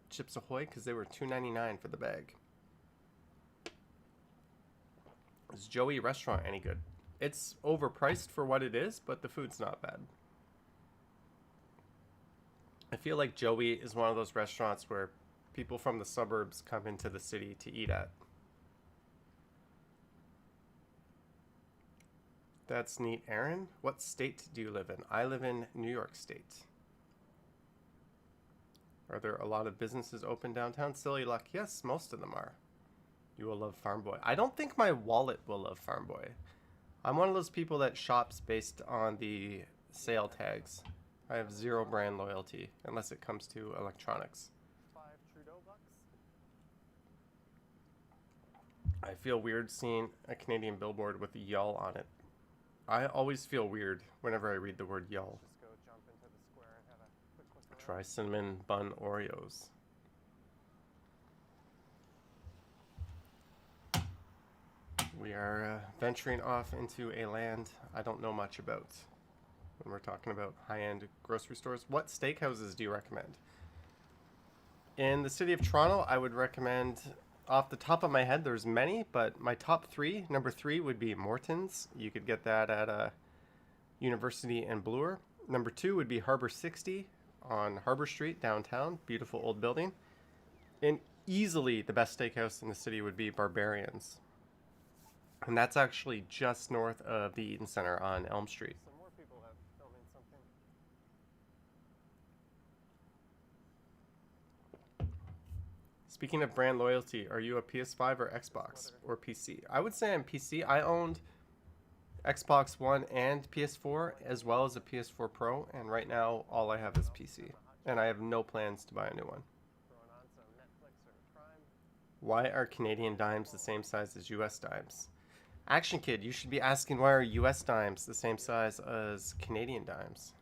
Chips Ahoy because they were $2.99 for the bag. Is Joey Restaurant any good? It's overpriced for what it is, but the food's not bad. I feel like Joey is one of those restaurants where people from the suburbs come into the city to eat at. That's neat, Aaron. What state do you live in? I live in New York State. Are there a lot of businesses open downtown? Silly luck. Yes, most of them are. You will love Farm Boy. I don't think my wallet will love Farm Boy. I'm one of those people that shops based on the sale tags. I have zero brand loyalty unless it comes to electronics. 5 Trudeau bucks. I feel weird seeing a Canadian billboard with y'all on it. I always feel weird whenever I read the word y'all. Just go jump into the square and have a quick look around. Try cinnamon bun Oreos. We are venturing off into a land I don't know much about when we're talking about high-end grocery stores. What steakhouses do you recommend? In the city of Toronto, I would recommend, off the top of my head, there's many, but my top three, number 3 would be Morton's. You could get that at University and Bloor. Number 2 would be Harbor 60 on Harbor Street, downtown. Beautiful old building. And easily the best steakhouse in the city would be Barbarian's. And that's actually just north of the Eaton Center on Elm Street. Some more people have filming something. Speaking of brand loyalty, are you a PS5 or Xbox or PC? I would say I'm PC. I owned Xbox One and PS4 as well as a PS4 Pro, and right now all I have is PC. And I have no plans to buy a new one. Throwing on some Netflix or Prime. Why are Canadian dimes the same size as US dimes? Action Kid, you should be asking why are US dimes the same size as Canadian dimes?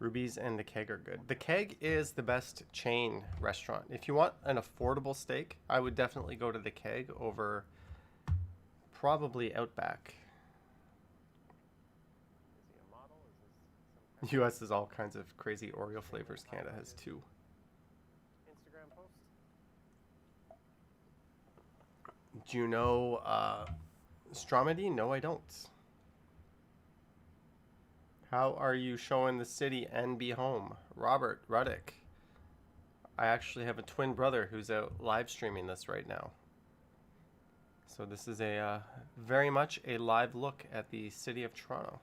Ruby's and the Keg are good. The Keg is the best chain restaurant. If you want an affordable steak, I would definitely go to the Keg over probably Outback. Is he a model? Is this some kind US is all kinds of crazy Oreo flavors. Canada has 2. of Instagram post? Do you know Stromedy? No, I don't. How are you showing the city and be home? Robert Ruddick. I actually have a twin brother who's out live streaming this right now. So this is a very much a live look at the city of Toronto.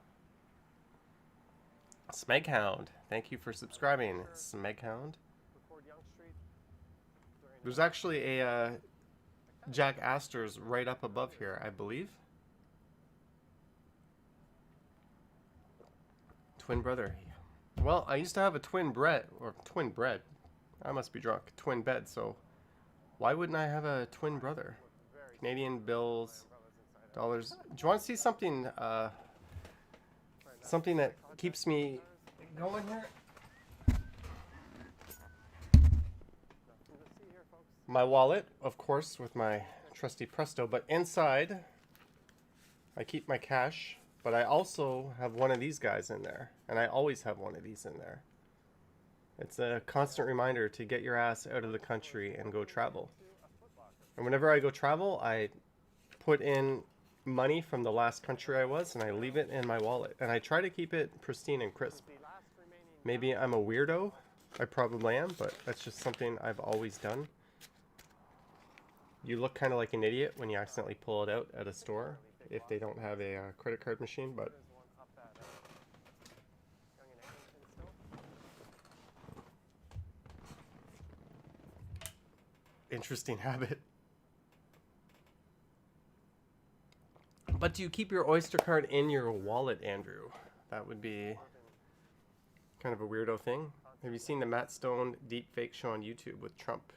Smeghound, thank you for subscribing. Smeghound. Record Yonge Street during There's actually a Jack Astor's right up above here, I believe. Twin brother. Well, I used to have a twin bed. I must be drunk. Twin bed, so why wouldn't I have a twin brother? very Canadian bills, umbrellas inside out. dollars. Do you want to see something something that keeps me going here? Nothing to see here, folks. My wallet, of course, with my trusty Presto, but inside I keep my cash, but I also have one of these guys in there, and I always have one of these in there. It's a constant reminder to get your ass out of the country and go travel. And whenever I go travel, I put in money from the last country I was, and I leave it in my wallet. And I try to keep it pristine and crisp. The last remaining Maybe I'm a weirdo. I probably am, but that's just something I've always done. You look kind of like an idiot when you accidentally pull it out at a store if they don't have a credit card machine, but there's one up at Yonge and Eglinton still. interesting habit. But do you keep your Oyster card in your wallet, Andrew? That would be kind of a weirdo thing. Have you seen the Matt Stone deep fake show on YouTube with Trump?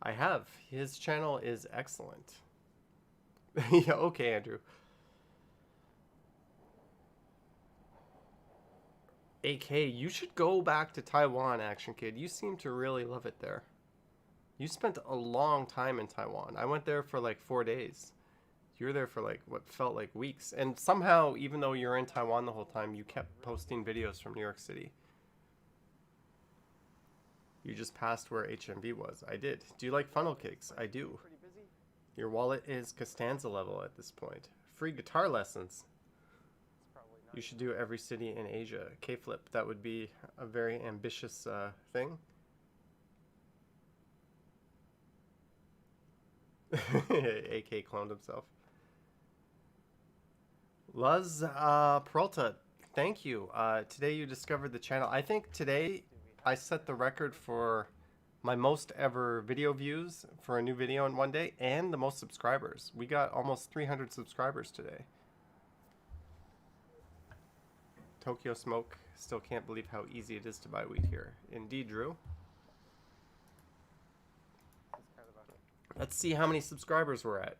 I have. His channel is excellent. Yeah, okay, Andrew. AK, you should go back to Taiwan, Action Kid. You seem to really love it there. You spent a long time in Taiwan. I went there for like 4 days. You were there for like what felt like weeks. And somehow, even though you're in Taiwan the whole time, you kept posting videos from New York City. You just passed where HMV was. I did. Do you like funnel cakes? I do. Pretty busy. Your wallet is Costanza level at this point. Free guitar lessons. It's probably not. You should do every city in Asia. K-flip. That would be a very ambitious thing. AK cloned himself. Luz Peralta, thank you. Today you discovered the channel. I think today I set the record for my most ever video views for a new video in one day and the most subscribers. We got almost 300 subscribers today. Tokyo Smoke, still can't believe how easy it is to buy weed here. Indeed, Drew. This is kind of a Let's see how many subscribers we're at.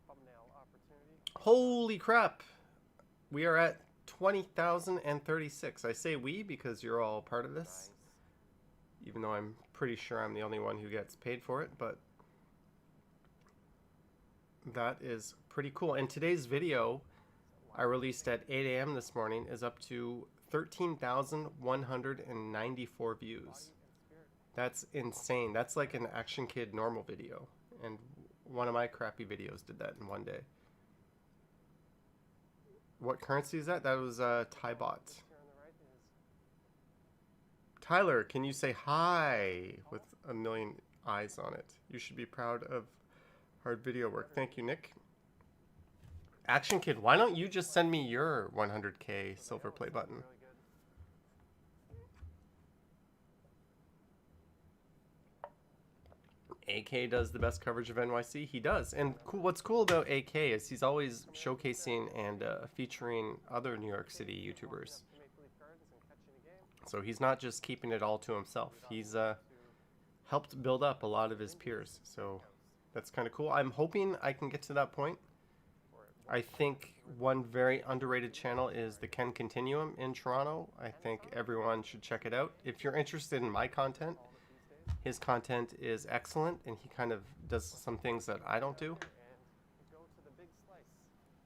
thumbnail opportunity. Holy crap! We are at 20,036. I say we because you're all part of this. Nice. Even though I'm pretty sure I'm the only one who gets paid for it, but that is pretty cool. And today's video I released at 8 a.m. this morning is up to 13,194 views. That's insane. That's like an Action Kid normal video. And one of my crappy videos did that in one day. What currency is that? That was Thai baht. Here on the right is Tyler, can you say hi with a million eyes on it? You should be proud of hard video work. Thank you, Nick. Action Kid, why don't you just send me your 100K silver play button? really good. AK does the best coverage of NYC. He does. And cool, what's cool about AK is he's always showcasing and featuring other New York City YouTubers. Maple Leaf Gardens and catching a game. So he's not just keeping it all to himself. He's helped build up a lot of his peers. So that's kind of cool. I'm hoping I can get to that point. I think one very underrated channel is the Ken Continuum in Toronto. I think everyone should check it out. If you're interested in my content, his content is excellent, and he kind of does some things that I don't do.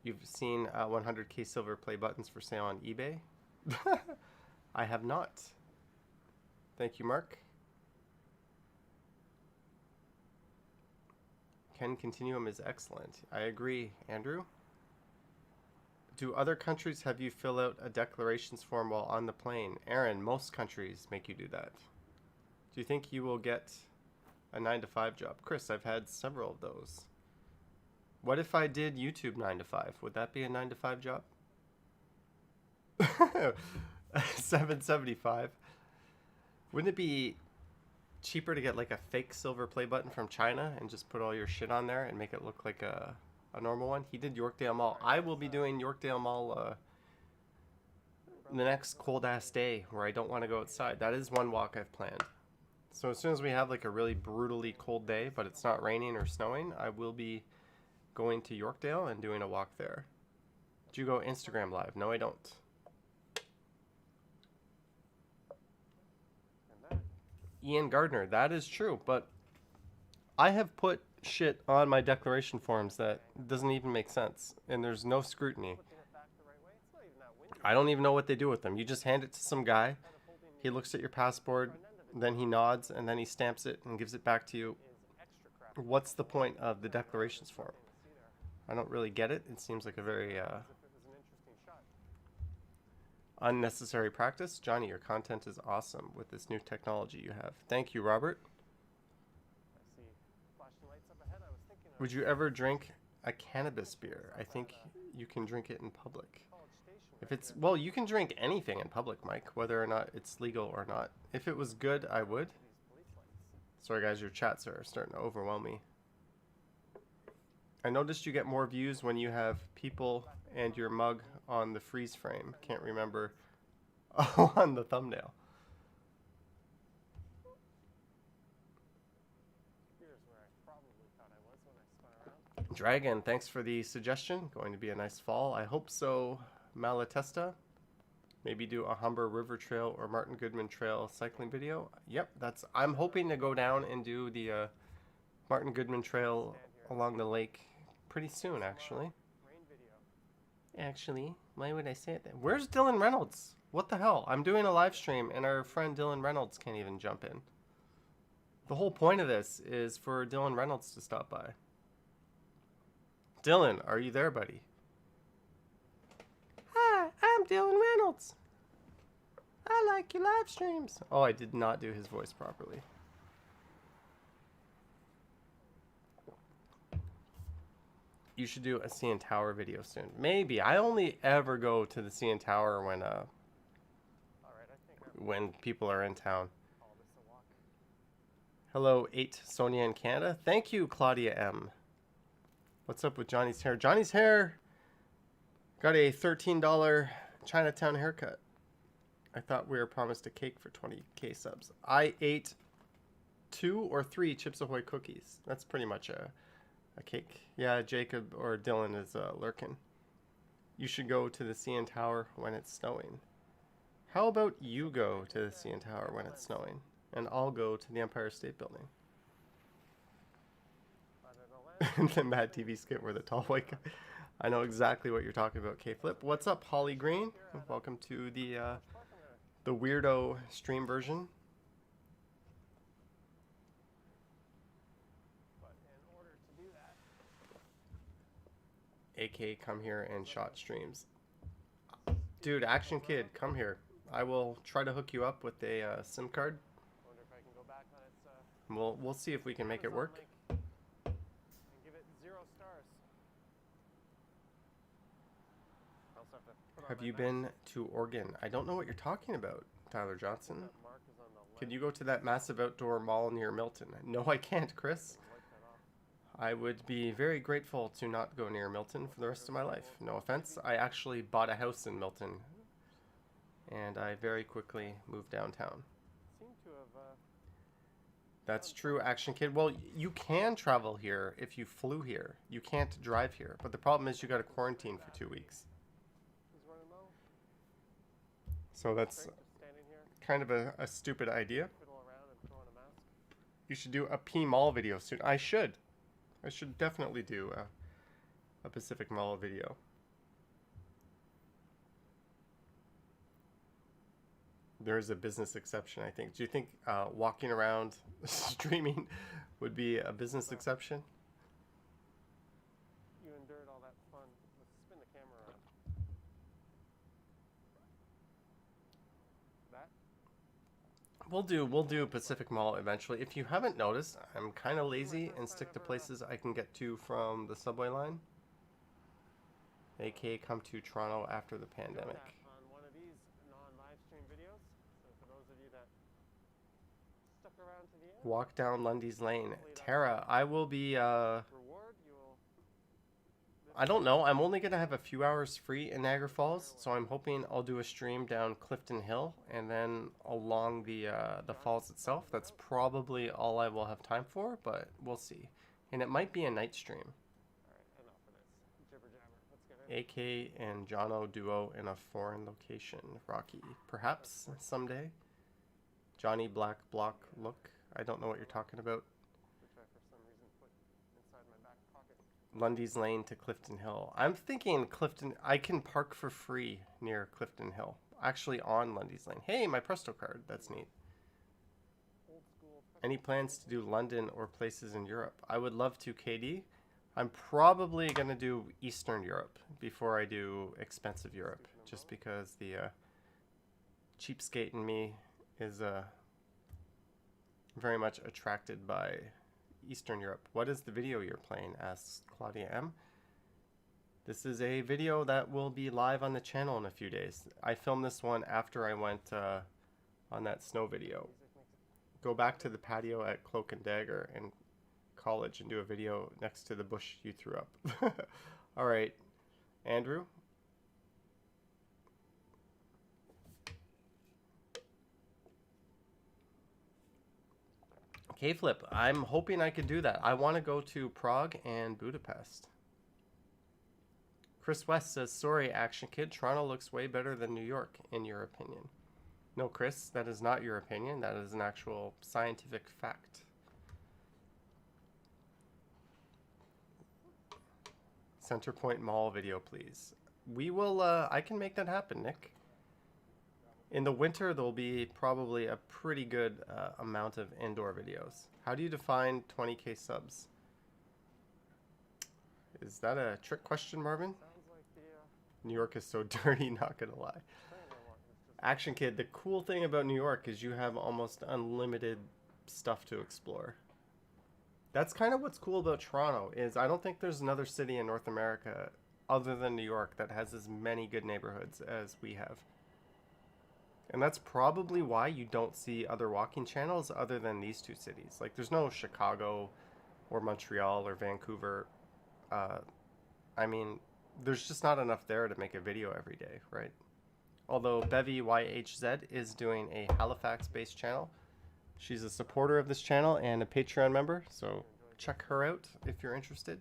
You've seen 100k silver play buttons for sale on eBay? I have not. Thank you, Mark. Ken Continuum is excellent. I agree, Andrew. Do other countries have you fill out a declarations form while on the plane? Aaron, most countries make you do that. Do you think you will get a 9-to-5 job? Chris, I've had several of those. What if I did YouTube 9 to 5? Would that be a 9 to 5 job? 775. Wouldn't it be cheaper to get like a fake silver play button from China and just put all your shit on there and make it look like a normal one? He did Yorkdale Mall. I will be doing Yorkdale Mall the next cold ass day where I don't want to go outside. That is one walk I've planned. So as soon as we have like a really brutally cold day, but it's not raining or snowing, I will be going to Yorkdale and doing a walk there. Do you go Instagram live? No, I don't. Ian Gardner, that is true, but I have put shit on my declaration forms that doesn't even make sense, and there's no scrutiny. I don't even know what they do with them. You just hand it to some guy, he looks at your passport, then he nods, and then he stamps it and gives it back to you. What's the point of the declarations form? I don't really get it. It seems like a very unnecessary practice. Johnny, your content is awesome with this new technology you have. Thank you, Robert. Would you ever drink a cannabis beer? I think you can drink it in public. If it's, well, you can drink anything in public, Mike, whether or not it's legal or not. If it was good, I would. Sorry, guys, your chats are starting to overwhelm me. I noticed you get more views when you have people and your mug on the freeze frame. Can't remember. Oh, on the thumbnail. Dragon, thanks for the suggestion. Going to be a nice fall. I hope so. Malatesta. Maybe do a Humber River Trail or Martin Goodman Trail cycling video. Yep, that's. I'm hoping to go down and do the Martin Goodman Trail along the lake pretty soon, actually. Why would I say it then? Where's Dylan Reynolds? What the hell? I'm doing a live stream and our friend Dylan Reynolds can't even jump in. The whole point of this is for Dylan Reynolds to stop by. Dylan, are you there, buddy? Hi, I'm Dylan Reynolds. I like your live streams. Oh, I did not do his voice properly. You should do a CN Tower video soon. Maybe. I only ever go to the CN Tower when people are in town. Hello, 8 Sonia in Canada. Thank you, Claudia M. What's up with Johnny's hair? Johnny's hair got a $13 Chinatown haircut. I thought we were promised a cake for 20k subs. I ate 2 or 3 Chips Ahoy cookies. That's pretty much a cake. Yeah, Jacob or Dylan is lurking. You should go to the CN Tower when it's snowing. How about you go to the CN Tower when it's snowing? And I'll go to the Empire State Building. The Mad TV skit where the tall white guy. I know exactly what you're talking about, K-Flip. What's up, Holly Green? Welcome to the weirdo stream version. AK, come here and shot streams. Dude, Action Kid, come here. I will try to hook you up with a SIM card. We'll see if we can make it work. Have you been to Oregon? I don't know what you're talking about, Tyler Johnson. Could you go to that massive outdoor mall near Milton? No, I can't, Chris. I would be very grateful to not go near Milton for the rest of my life. No offense. I actually bought a house in Milton, and I very quickly moved downtown. That's true, Action Kid. Well, you can travel here if you flew here. You can't drive here. But the problem is you got to quarantine for 2 weeks. Who's running low? So that's Great, just standing here, kind of a stupid idea. fiddle around and throw on a mask. You should do a P Mall video soon. I should. I should definitely do a Pacific Mall video. There is a business exception, I think. Do you think walking around streaming would be a business exception? You endured all that fun. Let's spin the camera around. That? We'll do Pacific Mall eventually. If you haven't noticed, I'm kind of lazy and stick to places I can get to from the subway line. AKA come to Toronto after the pandemic. On one of these non-live stream videos. So for those of you that stuck around to the end, Walk down Lundy's Lane. Tara, I will be reward you will. I don't know. I'm only going to have a few hours free in Niagara Falls, so I'm hoping I'll do a stream down Clifton Hill and then along the falls itself. That's probably all I will have time for, but we'll see. And it might be a night stream. All right, enough of this jibber jabber. Let's get in. AK and Jono duo in a foreign location. Rocky. Perhaps someday. Johnny Black Block look. I don't know what you're talking about. Which I for some reason put inside my back pocket. Lundy's Lane to Clifton Hill. I'm thinking Clifton. I can park for free near Clifton Hill. Actually on Lundy's Lane. Hey, my Presto card. That's neat. Old school. Any plans to do London or places in Europe? I would love to, KD. I'm probably going to do Eastern Europe before I do expensive Europe. Just because the cheapskate in me is very much attracted by Eastern Europe. What is the video you're playing? Asks Claudia M. This is a video that will be live on the channel in a few days. I filmed this one after I went on that snow video. Go back to the patio at Cloak and Dagger in college and do a video next to the bush you threw up. All right, Andrew. K-Flip, I'm hoping I could do that. I want to go to Prague and Budapest. Chris West says, sorry, Action Kid, Toronto looks way better than New York, in your opinion. No, Chris, that is not your opinion. That is an actual scientific fact. Centerpoint Mall video, please. We will, I can make that happen, Nick. In the winter, there'll be probably a pretty good amount of indoor videos. How do you define 20K subs? Is that a trick question, Marvin? Sounds like the New York is so dirty, not gonna lie. Action Kid, the cool thing about New York is you have almost unlimited stuff to explore. That's kind of what's cool about Toronto, is I don't think there's another city in North America other than New York that has as many good neighborhoods as we have. And that's probably why you don't see other walking channels other than these two cities. Like, there's no Chicago or Montreal or Vancouver. I mean, there's just not enough there to make a video every day, right? Although Bevy YHZ is doing a Halifax-based channel. She's a supporter of this channel and a Patreon member, so check her out if you're interested.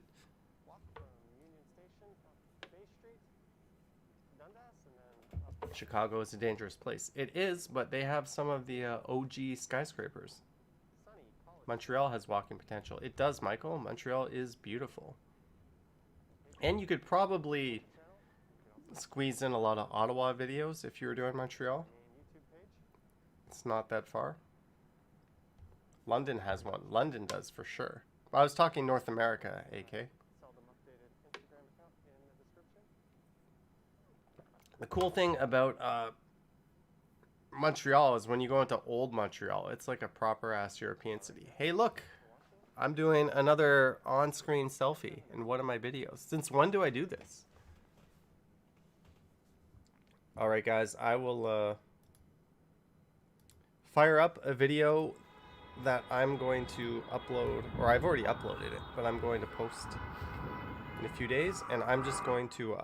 walk from Union Station up Bay Street, Dundas, and then up. Chicago is a dangerous place. It is, but they have some of the OG skyscrapers. Sunny College. Montreal has walking potential. It does, Michael. Montreal is beautiful. And you could probably squeeze in a lot of Ottawa videos if you were doing Montreal. YouTube page. It's not that far. London has one. London does for sure. I was talking North America, AK. Seldom updated Instagram account in the description. The cool thing about Montreal is when you go into old Montreal, it's like a proper ass European city. Hey, look, I'm doing another on-screen selfie in one of my videos. Since when do I do this? All right, guys, I will fire up a video that I'm going to upload, or I've already uploaded it, but I'm going to post in a few days, and I'm just going to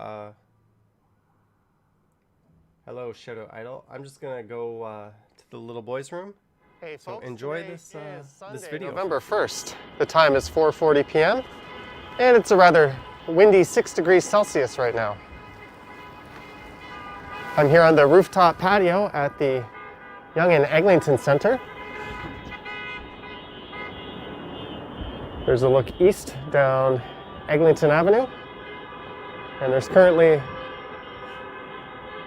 hello Shadow Idol. I'm just gonna go to the little boys room Hey So folks, enjoy today this is this Sunday, video. November 1st. The time is 4:40 p.m. and it's a rather windy 6 degrees Celsius right now. I'm here on the rooftop patio at the Yonge and Eglinton Center. There's a look east down Eglinton Avenue, and there's currently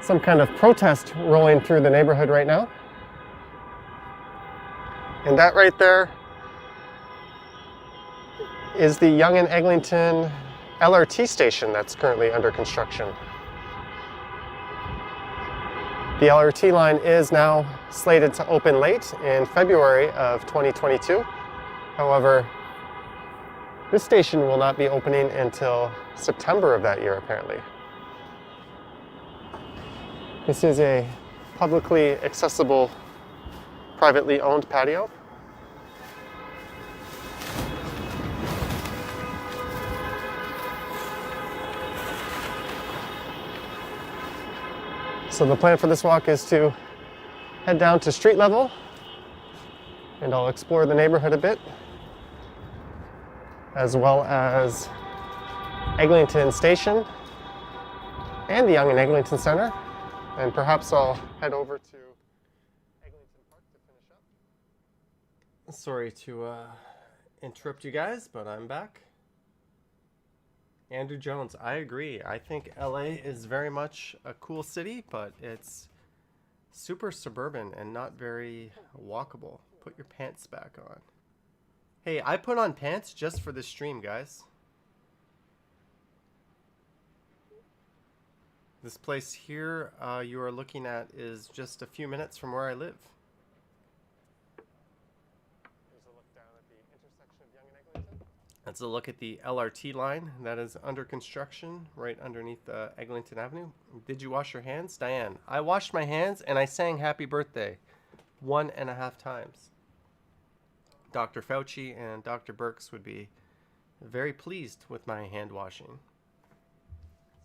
some kind of protest rolling through the neighborhood right now. And that right there is the Yonge and Eglinton LRT Station that's currently under construction. The LRT line is now slated to open late in February of 2022. However, this station will not be opening until September of that year, apparently. This is a publicly accessible, privately owned patio. So the plan for this walk is to head down to street level, and I'll explore the neighborhood a bit, as well as Eglinton Station and the Yonge and Eglinton Center, and perhaps I'll head over to Eglinton Park to finish up. Sorry to interrupt you guys, but I'm back. Andrew Jones, I agree. I think LA is very much a cool city, but it's super suburban and not very walkable. Put your pants back on. Hey, I put on pants just for this stream, guys. This place here you are looking at is just a few minutes from where I live. Here's a look down at the intersection of Yonge and Eglinton. That's a look at the LRT line that is under construction right underneath Eglinton Avenue. Did you wash your hands? Diane, I washed my hands and I sang happy birthday 1.5 times. Dr. Fauci and Dr. Birx would be very pleased with my hand washing.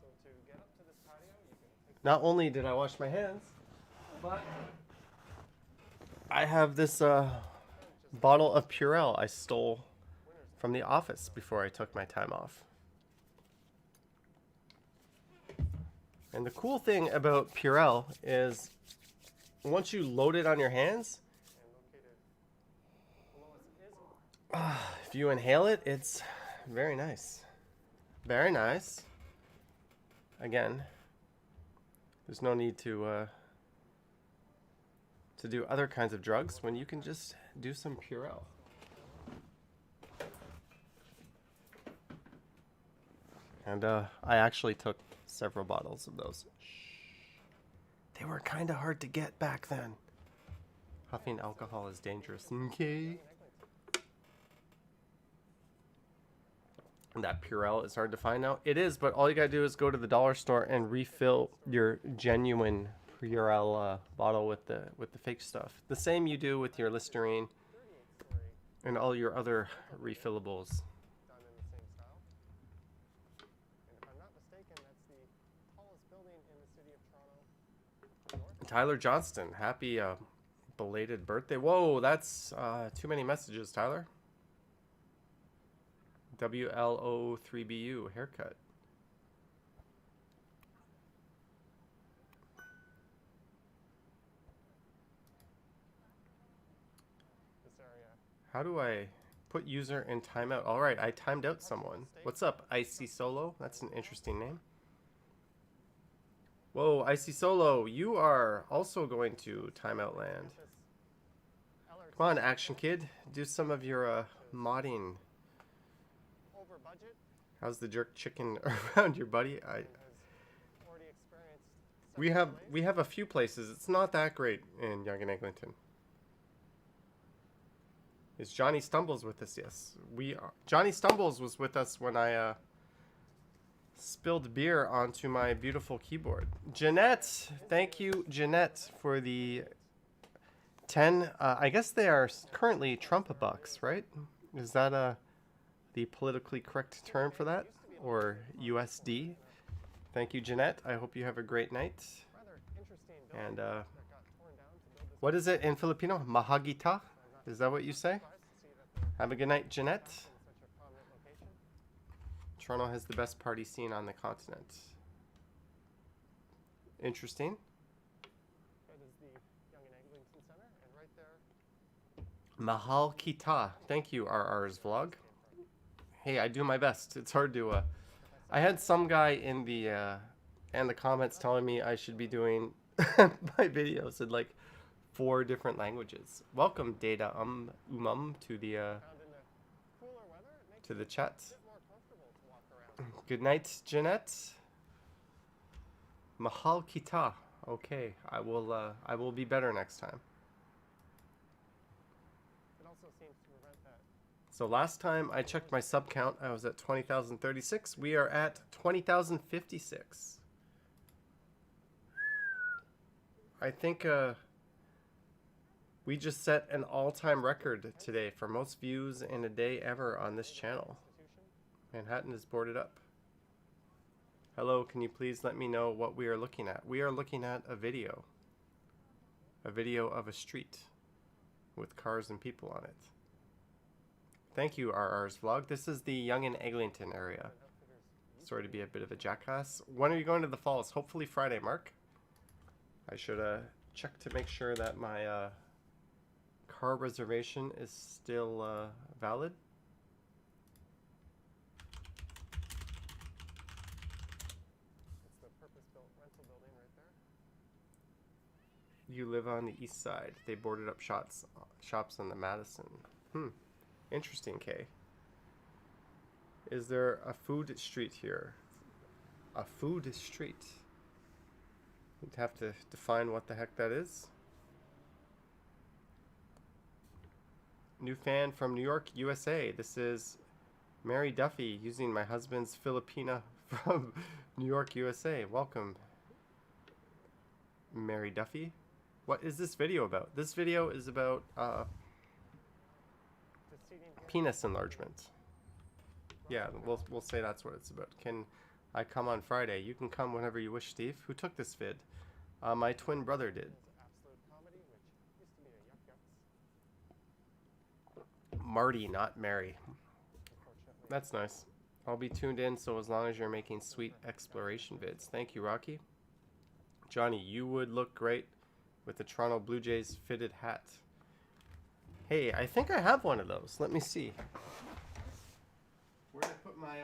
So to get up to this patio, you can take Not only did I wash my hands, but I have this bottle of Purell I stole from the office before I took my time off. And the cool thing about Purell is once you load it on your hands, and located below us is if you inhale it, it's very nice. Very nice. Again, there's no need to do other kinds of drugs when you can just do some Purell. And I actually took several bottles of those. They were kind of hard to get back then. Huffing alcohol is dangerous. Okay. And that Purell is hard to find now. It is, but all you gotta do is go to the dollar store and refill your genuine Purell bottle with the fake stuff. The same you do with your Listerine 38th story and all your other refillables. done in the same style. And if I'm not mistaken, that's the tallest building in the city of Toronto. North. Tyler Johnston, happy belated birthday. Whoa, that's too many messages, Tyler. WLO3BU haircut. This area. How do I put user in timeout? All right, I timed out someone. What's up, Icy Solo? That's an interesting name. Whoa, Icy Solo, you are also going to timeout land. This LRT Come on, Action Kid, do some of your modding. over budget How's the jerk chicken around your buddy? has already experienced We have a few places. It's not that great in Yonge and Eglinton. Is Johnny Stumbles with us? Yes, we are. Johnny Stumbles was with us when I spilled beer onto my beautiful keyboard. Jeanette, thank you, Jeanette, for the 10. I guess they are currently Trump bucks, right? Is that the politically correct term for that, or USD? Thank you, Jeanette. I hope you have a great night. rather interesting building And that got torn down to build What is it in Filipino? Mahagita? Is that what you say? Have a good night, Jeanette. Toronto has the best party scene on the continent. Interesting. That is the Young and Eglinton Center, and right there. Mahal Kita. Thank you, RR's vlog. Hey, I do my best. It's hard to. I had some guy in the comments telling me I should be doing my videos in like 4 different languages. Welcome, Data to the chat. Good night, Jeanette. Mahal Kita. Okay, I will be better next time. It also seems to prevent that. So last time I checked my sub count, I was at 20,036. We are at 20,056. I think we just set an all-time record today for most views in a day ever on this channel. Manhattan is boarded up. Hello, can you please let me know what we are looking at? We are looking at a video. A video of a street with cars and people on it. Thank you, RR's vlog. This is the Young and Eglinton area. Sorry to be a bit of a jackass. When are you going to the falls? Hopefully Friday, Mark. I should check to make sure that my car reservation is still valid. It's the purpose-built rental building right there. You live on the east side. They boarded up shops on the Madison. Interesting, Kay. Is there a food street here? A food street? You'd have to define what the heck that is. New fan from New York, USA. This is Mary Duffy using my husband's Filipina from New York, USA. Welcome, Mary Duffy. What is this video about? This video is about penis enlargement. Yeah, we'll say that's what it's about. Can I come on Friday? You can come whenever you wish, Steve. Who took this vid? My twin brother did. Marty, not Mary. That's nice. I'll be tuned in, so as long as you're making sweet exploration vids. Thank you, Rocky. Johnny, you would look great with the Toronto Blue Jays fitted hat. Hey, I think I have one of those. Let me see. Where did I put my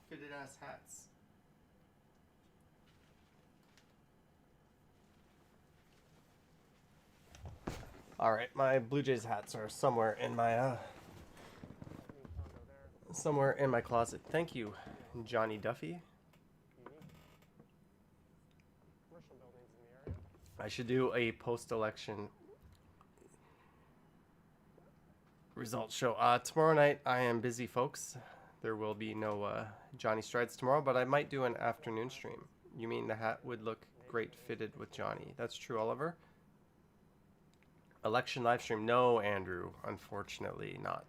fitted ass hats? All right, my Blue Jays hats are somewhere in my closet. Thank you, Johnny Duffy. I should do a post-election results show. Tomorrow night I am busy, folks. There will be no Johnny Strides tomorrow, but I might do an afternoon stream. You mean the hat would look great fitted with Johnny? That's true, Oliver. Election live stream? No, Andrew, unfortunately not.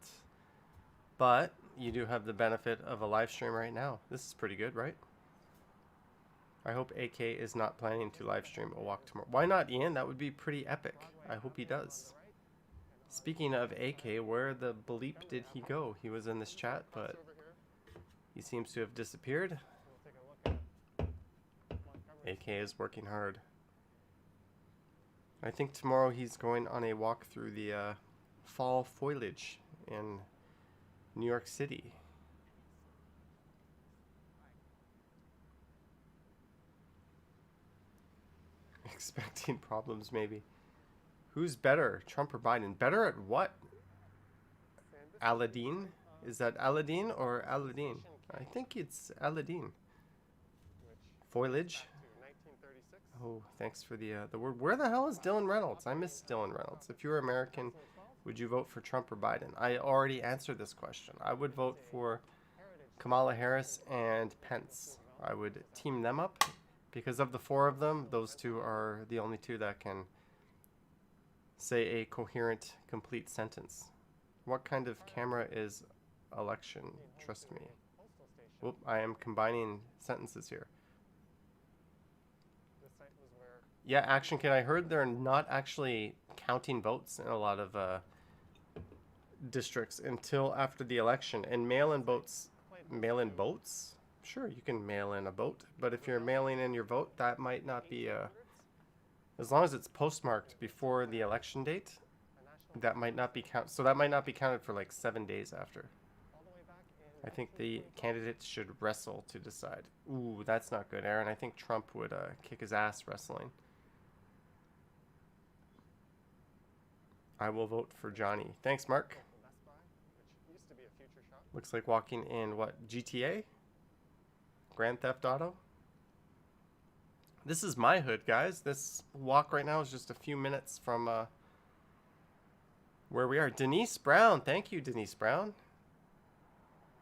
But you do have the benefit of a live stream right now. This is pretty good, right? I hope AK is not planning to live stream a walk tomorrow. Why not, Ian? That would be pretty epic. I hope he does. Speaking of AK, where the bleep did he go? He was in this chat, but he seems to have disappeared. AK is working hard. I think tomorrow he's going on a walk through the fall foliage in New York City. Expecting problems, maybe. Who's better, Trump or Biden? Better at what? Aladdin? Is that Aladdin or Aladdin? I think it's Aladdin. Foliage? Oh, thanks for the word. Where the hell is Dylan Reynolds? I miss Dylan Reynolds. If you were American, would you vote for Trump or Biden? I already answered this question. I would vote for Kamala Harris and Pence. I would team them up. Because of the 4 of them, those 2 are the only 2 that can say a coherent, complete sentence. What kind of camera is election? Trust me. Whoop, I am combining sentences here. Yeah, Action Kid, I heard they're not actually counting votes in a lot of districts until after the election. And mail-in votes, sure, you can mail in a vote, but if you're mailing in your vote, that might not be as long as it's postmarked before the election date, that might not be so that might not be counted for like 7 days after. I think the candidates should wrestle to decide. Ooh, that's not good, Aaron. I think Trump would kick his ass wrestling. I will vote for Johnny. Thanks, Mark. Looks like walking in, what, GTA? Grand Theft Auto? This is my hood, guys. This walk right now is just a few minutes from where we are. Denise Brown. Thank you, Denise Brown.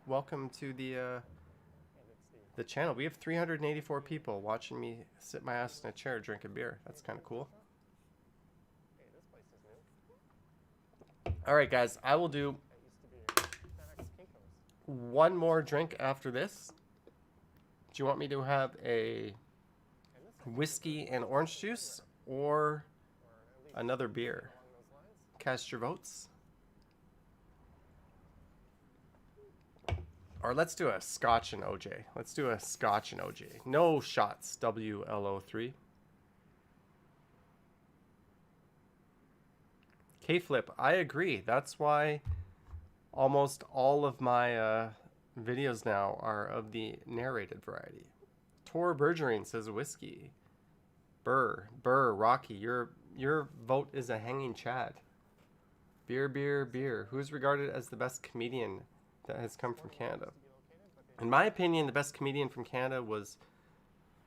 Welcome to the channel. We have 384 people watching me sit my ass in a chair, drink a beer. That's kind of cool. All right, guys. I will do one more drink after this. Do you want me to have a whiskey and orange juice or another beer? Cast your votes. Or let's do a scotch and OJ. Let's do a scotch and OJ. No shots, WLO3. K-Flip, I agree. That's why almost all of my videos now are of the narrated variety. Tor Bergerine says whiskey. Burr, Rocky, your vote is a hanging Chad. Beer. Who's regarded as the best comedian that has come from Canada? In my opinion, the best comedian from Canada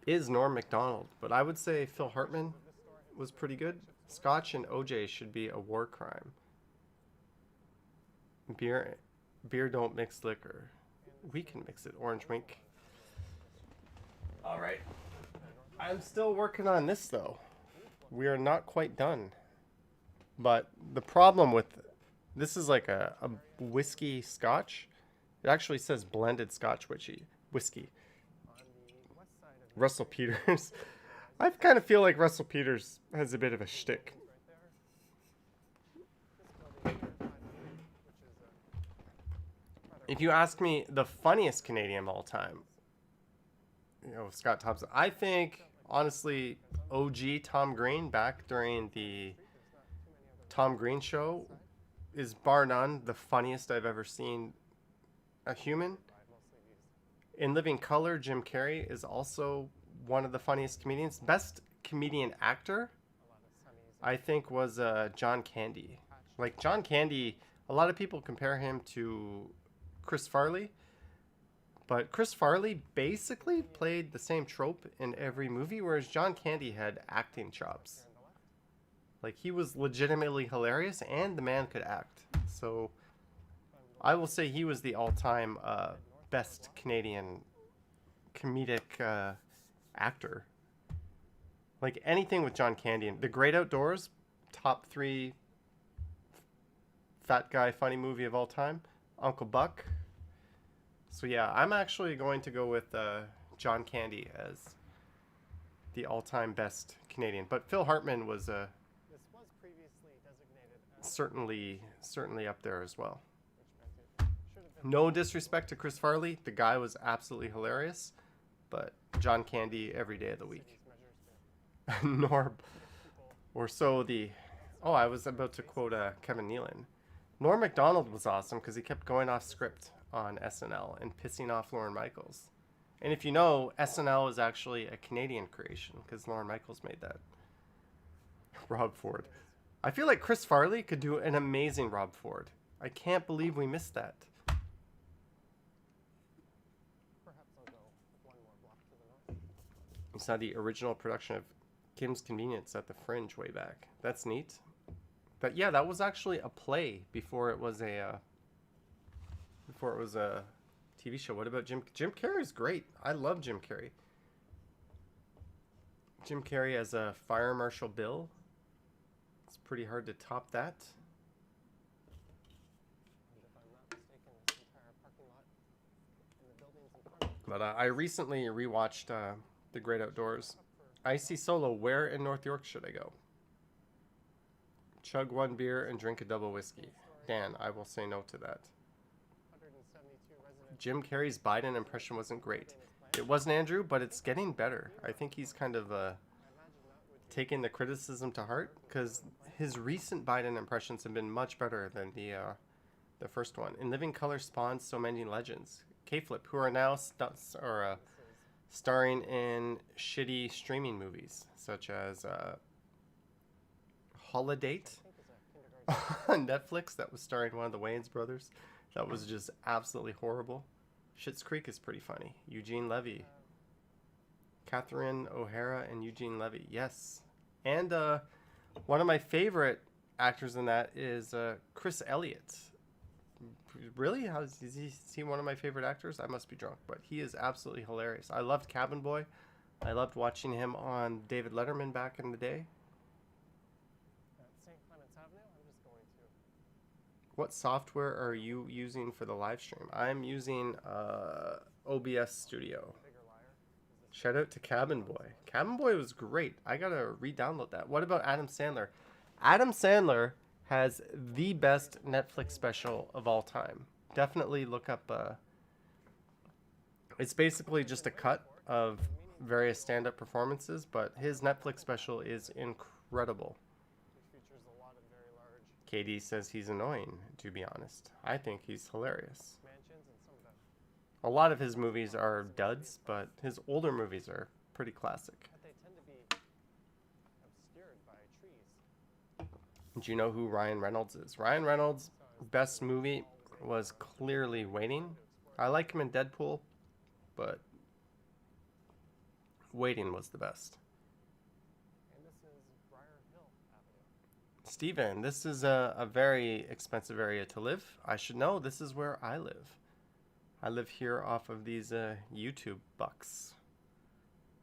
is Norm Macdonald, but I would say Phil Hartman was pretty good. Scotch and OJ should be a war crime. Beer don't mix liquor. We can mix it. Orange wink. All right. I'm still working on this though. We are not quite done. But the problem with this is like a whiskey scotch. It actually says blended scotch whiskey. Russell Peters. I kind of feel like Russell Peters has a bit of a shtick. If you ask me the funniest Canadian of all time, Scott Thompson. I think, honestly, OG Tom Green back during the Tom Green show is bar none the funniest I've ever seen a human. In Living Color, Jim Carrey is also one of the funniest comedians. Best comedian actor, I think, was John Candy. Like, John Candy, a lot of people compare him to Chris Farley, but Chris Farley basically played the same trope in every movie, whereas John Candy had acting chops. Like, he was legitimately hilarious, and the man could act. So, I will say he was the all-time best Canadian comedic actor. Like, anything with John Candy. The Great Outdoors, top 3 fat guy funny movie of all time. Uncle Buck. So, yeah, I'm actually going to go with John Candy as the all-time best Canadian. But Phil Hartman was certainly up there as well. No disrespect to Chris Farley. The guy was absolutely hilarious. But John Candy every day of the week. Norm. Or so the... Oh, I was about to quote Kevin Nealon. Norm Macdonald was awesome because he kept going off script on SNL and pissing off Lorne Michaels. And if you know, SNL is actually a Canadian creation because Lorne Michaels made that. Rob Ford. I feel like Chris Farley could do an amazing Rob Ford. I can't believe we missed that. We saw the original production of Kim's Convenience at the Fringe way back. That's neat. But yeah, that was actually a play before it was a TV show. What about Jim Carrey's great. I love Jim Carrey. Jim Carrey as a Fire Marshal Bill. It's pretty hard to top that. But I recently rewatched The Great Outdoors. Icy Solo, where in North York should I go? Chug one beer and drink a double whiskey. Dan, I will say no to that. Jim Carrey's Biden impression wasn't great. It wasn't, Andrew, but it's getting better. I think he's kind of taking the criticism to heart, because his recent Biden impressions have been much better than the first one. In Living Color spawns so many legends. K-Flip, who are now starring in shitty streaming movies, such as Holiday on Netflix, that was starring one of the Wayans brothers. That was just absolutely horrible. Schitt's Creek is pretty funny. Eugene Levy. Catherine O'Hara and Eugene Levy. Yes. And one of my favorite actors in that is Chris Elliott. Really? Is he one of my favorite actors? I must be drunk, but he is absolutely hilarious. I loved Cabin Boy. I loved watching him on David Letterman back in the day. St. Clements Avenue. I'm just going to. What software are you using for the live stream? I'm using OBS Studio. Shout out to Cabin Boy. Cabin Boy was great. I gotta re-download that. What about Adam Sandler? Adam Sandler has the best Netflix special of all time. Definitely look up. It's basically just a cut of various stand-up performances, but his Netflix special is incredible. KD says he's annoying, to be honest. I think he's hilarious. A lot of his movies are duds, but his older movies are pretty classic. But they tend to be obscured by trees. Do you know who Ryan Reynolds is? Ryan Reynolds' best movie was clearly Waiting. I like him in Deadpool, but Waiting was the best. And this is Briar Hill Avenue. Steven, this is a very expensive area to live. I should know. This is where I live. I live here off of these YouTube bucks.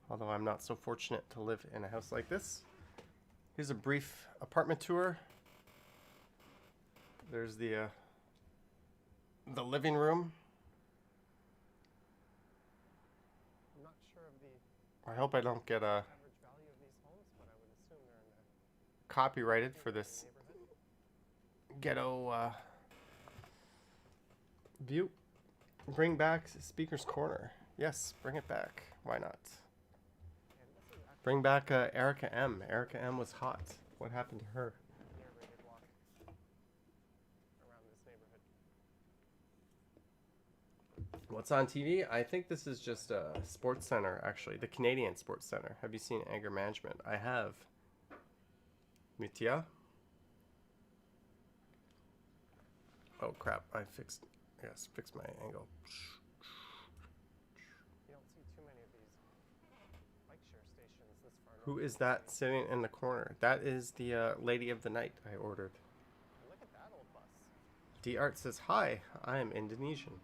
Although I'm not so fortunate to live in a house like this. Here's a brief apartment tour. There's the living room. I'm not sure of the I hope I don't get average value of these homes, but I would assume they're in the copyrighted for this neighborhood. ghetto view. Bring back Speaker's Corner. Yes, bring it back. Why not? Bring back Erica M. Erica M was hot. What happened to her? Near Rated Walk around this neighborhood. What's on TV? I think this is just a Sports Center, actually. The Canadian Sports Center. Have you seen Anger Management? I have. Mitya? Oh, crap. Fixed my angle. You don't see too many of these bike share stations this far north. Who is that sitting in the corner? That is the Lady of the Night I ordered. And look at that old bus. D-Art says, hi, I am Indonesian.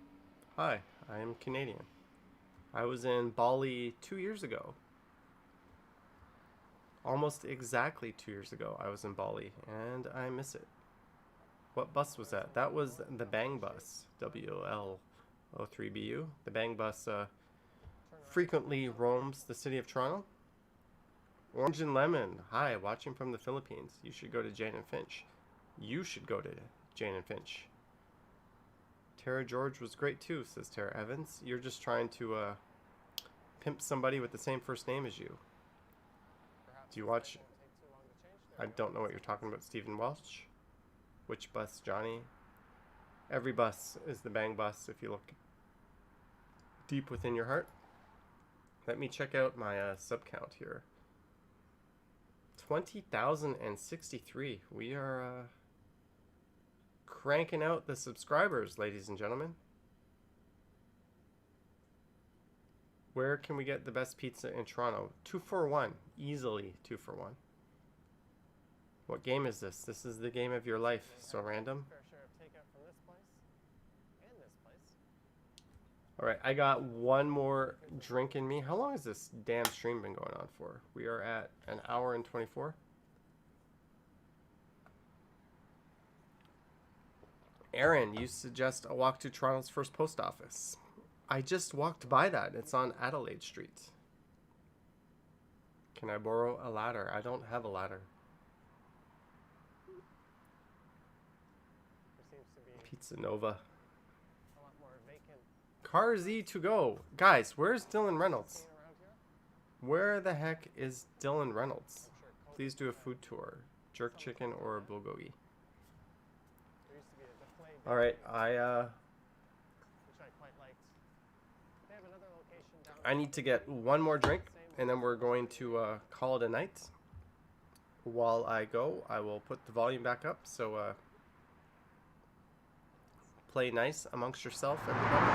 Hi, I am Canadian. I was in Bali 2 years ago. Almost exactly 2 years ago I was in Bali, and I miss it. What bus was that? That was the Bang Bus, WL03BU. The Bang Bus frequently roams the city of Toronto. Orange and Lemon, hi, watching from the Philippines. You should go to Jane and Finch. You should go to Jane and Finch. Tara George was great too, says Tara Evans. You're just trying to pimp somebody with the same first name as you. Do you watch? I don't know what you're talking about, Stephen Welch. Which bus, Johnny? Every bus is the Bang Bus if you look deep within your heart. Let me check out my sub count here. 20,063. We are cranking out the subscribers, ladies and gentlemen. Where can we get the best pizza in Toronto? 2 for 1. Easily 2 for 1. What game is this? This is the game of your life. So random. Fair share of takeout from this place and this place. All right, I got one more drink in me. How long has this damn stream been going on for? We are at an hour and 24. Aaron, you suggest a walk to Toronto's first post office. I just walked by that. It's on Adelaide Street. Can I borrow a ladder? I don't have a ladder. It's a Nova. A lot more vacant. Car Z to go. Guys, where's Dylan Reynolds? Around here. Where the heck is Dylan Reynolds? Please do a food tour. Jerk chicken or a bulgogi. There used to be a display All right, which I quite liked. They have another location down I need to get one more drink, and then we're going to call it a night. While I go, I will put the volume back up, so play nice amongst yourself, everybody.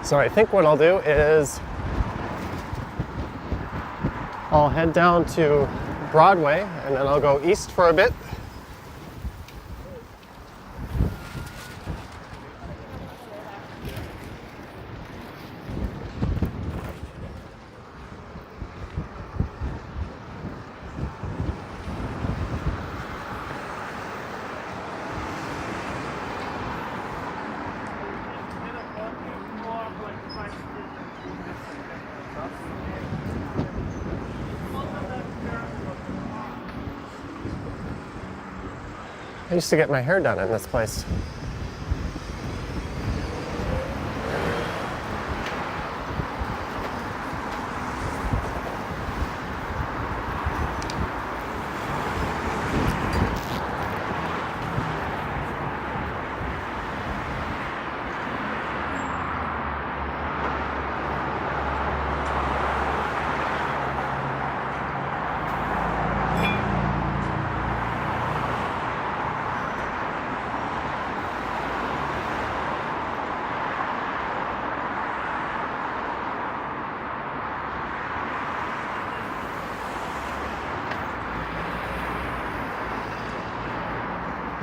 So I think what I'll do is I'll head down to Broadway and then I'll go east for a bit. I used to get my hair done in this place.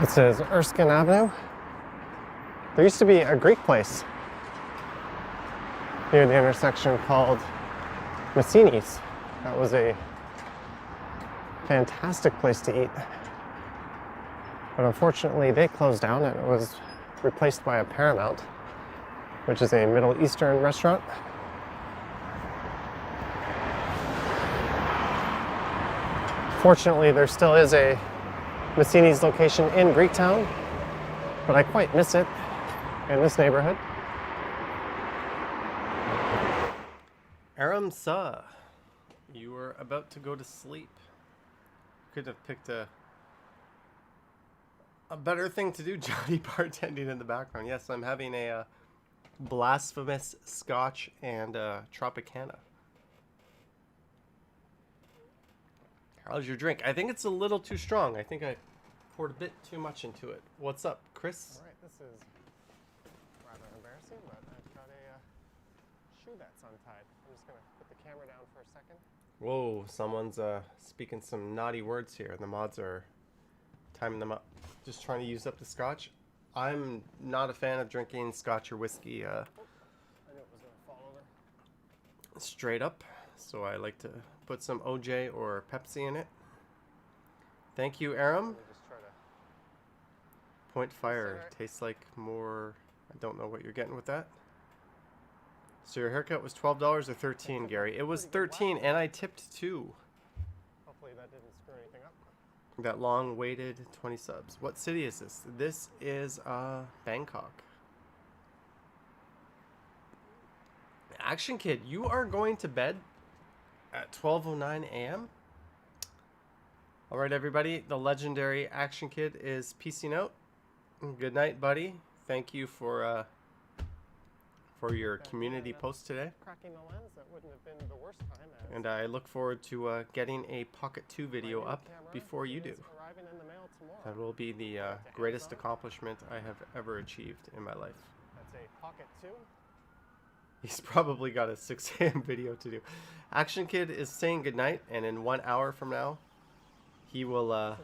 This is Erskine Avenue. There used to be a Greek place near the intersection called Massini's. That was a fantastic place to eat. But unfortunately, they closed down and it was replaced by a Paramount, which is a Middle Eastern restaurant. Fortunately, there still is a Massini's location in Greektown, but I quite miss it in this neighborhood. Aram Sa, you were about to go to sleep. Could have picked a better thing to do, Johnny bartending in the background. Yes, I'm having a blasphemous scotch and Tropicana. How's your drink? I think it's a little too strong. I think I poured a bit too much into it. What's up, Chris? All right, this is rather embarrassing, but I've got a shoe that's untied. I'm just going to put the camera down for a second. Whoa, someone's speaking some naughty words here. The mods are timing them up. Just trying to use up the scotch. I'm not a fan of drinking scotch or whiskey I knew it was going to fall over. straight up, so I like to put some OJ or Pepsi in it. Thank you, Aram. Let me just try to... Point Fire Alright. tastes like more. I don't know what you're getting with that. So your haircut was $12 or $13, Gary? It was $13, and I tipped too. Hopefully that didn't screw anything up. That long-waited 20 subs. What city is this? This is Bangkok. Action Kid, you are going to bed at 12:09 a.m. All right, everybody. The legendary Action Kid is peacing out. Good night, buddy. Thank you for your community post today. Cracking the lens, that wouldn't have been the worst time. And I look forward to getting a Pocket 2 video up before you do. Arriving in the mail tomorrow. That will be the greatest accomplishment I have ever achieved in my life. That's a Pocket 2. He's probably got a 6 a.m. video to do. Action Kid is saying goodnight, and in 1 hour from now, he will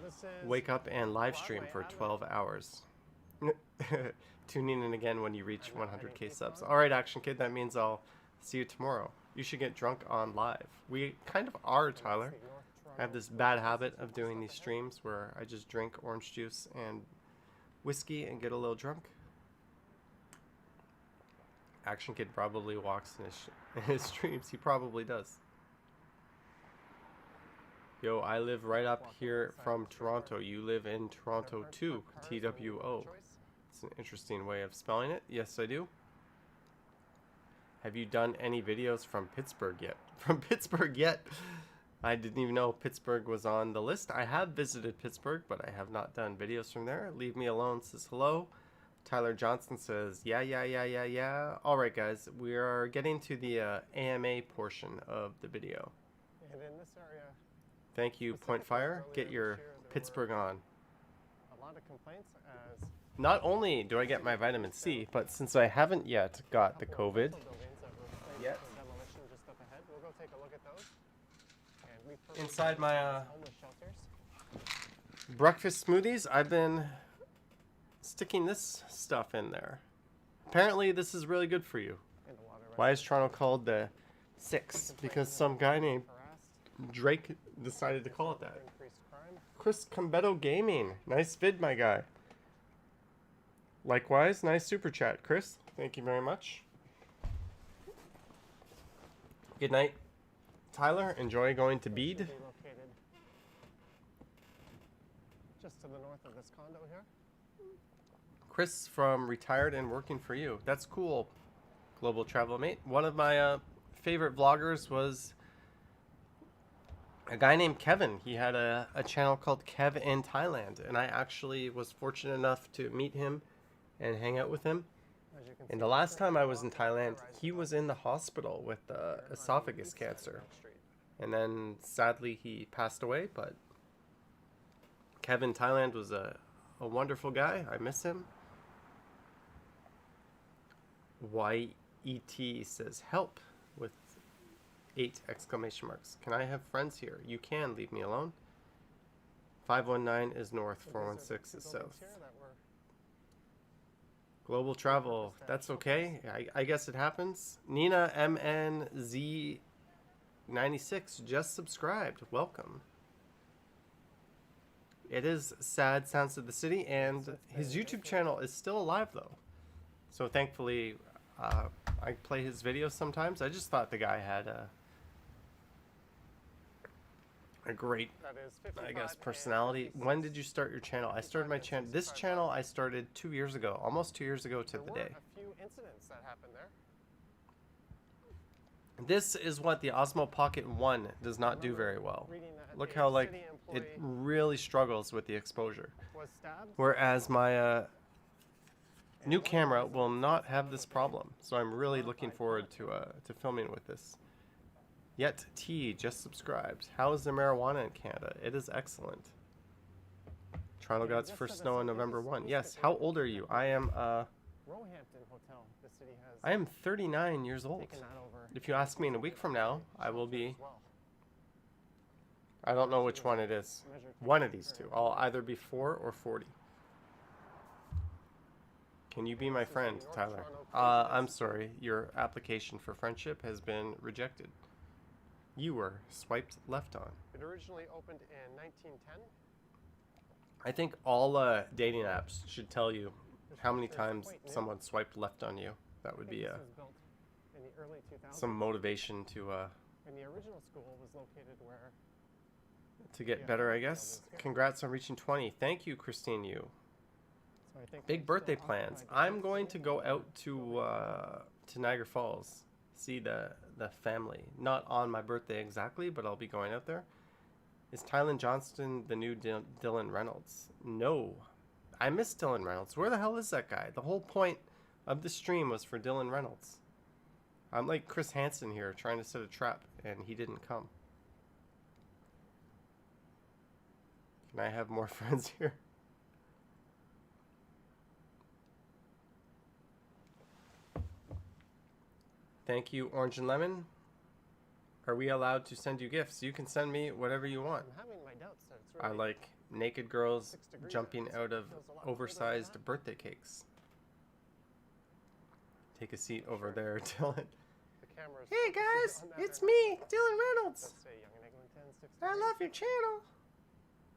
wake up and live stream for 12 hours. Tuning in again when you reach 100k subs. All right, Action Kid, that means I'll see you tomorrow. You should get drunk on live. We kind of are, Tyler. I have this bad habit of doing these streams where I just drink orange juice and whiskey and get a little drunk. Action Kid probably walks in his streams. He probably does. Yo, I live right up here from Toronto. You live in Toronto too. TWO. It's an interesting way of spelling it. Yes, I do. Have you done any videos from Pittsburgh yet? From Pittsburgh yet? I didn't even know Pittsburgh was on the list. I have visited Pittsburgh, but I have not done videos from there. Leave Me Alone says hello. Tyler Johnson says, yeah. All right, guys. We are getting to the AMA portion of the video. And in this area, thank you, Point Fire. Get your Pittsburgh on. a lot of complaints as Not only do I get my vitamin C, but since I haven't yet got the COVID yet, we'll go take a look at those. And inside my homeless shelters. breakfast smoothies, I've been sticking this stuff in there. Apparently, this is really good for you. Why is Toronto called the Six? Because some guy named Drake decided to call it that. Chris Combetto Gaming. Nice vid, my guy. Likewise, nice super chat, Chris. Thank you very much. Good night, Tyler. Enjoy going to Bede. Located just to the north of this condo here. Chris from Retired and Working for You. That's cool, Global Travel Mate. One of my favorite vloggers was a guy named Kevin. He had a channel called Kev in Thailand, and I actually was fortunate enough to meet him and hang out with him. And the last time I was in Thailand, he was in the hospital with esophagus cancer. And then sadly he passed away, but Kevin Thailand was a wonderful guy. I miss him. YET says help with 8 exclamation marks. Can I have friends here? You can. Leave me alone. 519 is north, 416 is south. Global travel, that's okay. I guess it happens. Nina MNZ96 just subscribed. Welcome. It is sad Sounds of the City, and his YouTube channel is still alive though. So thankfully, I play his videos sometimes. I just thought the guy had a great, I guess, personality. When did you start your channel? I started my channel. This channel I started 2 years ago, almost 2 years ago to the day. A few incidents that happened there. This is what the Osmo Pocket 1 does not do very well. Look how like it really struggles with the exposure. Whereas my new camera will not have this problem. So I'm really looking forward to filming with this. Yet T just subscribed. How is the marijuana in Canada? It is excellent. Toronto got its first snow on November 1. Yes. How old are you? I am I am 39 years old. If you ask me in a week from now, I will be, I don't know which one it is. One of these two. I'll either be 4 or 40. Can you be my friend, Tyler? I'm sorry. Your application for friendship has been rejected. You were swiped left on. It originally opened in 1910. I think all dating apps should tell you how many times someone swiped left on you. That would be some motivation to And the original school was located where to get better, I guess. Congrats on reaching 20. Thank you, Christine Yu. Big birthday plans. I'm going to go out to Niagara Falls, see the family. Not on my birthday exactly, but I'll be going out there. Is Tylen Johnston the new Dylan Reynolds? No. I miss Dylan Reynolds. Where the hell is that guy? The whole point of the stream was for Dylan Reynolds. I'm like Chris Hansen here trying to set a trap, and he didn't come. Can I have more friends here? Thank you, Orange and Lemon. Are we allowed to send you gifts? You can send me whatever you want. I'm having my doubts that it's really I like naked girls jumping out of oversized birthday cakes. Take a seat over there, Dylan. Hey guys, it's me, Dylan Reynolds. I love your channel.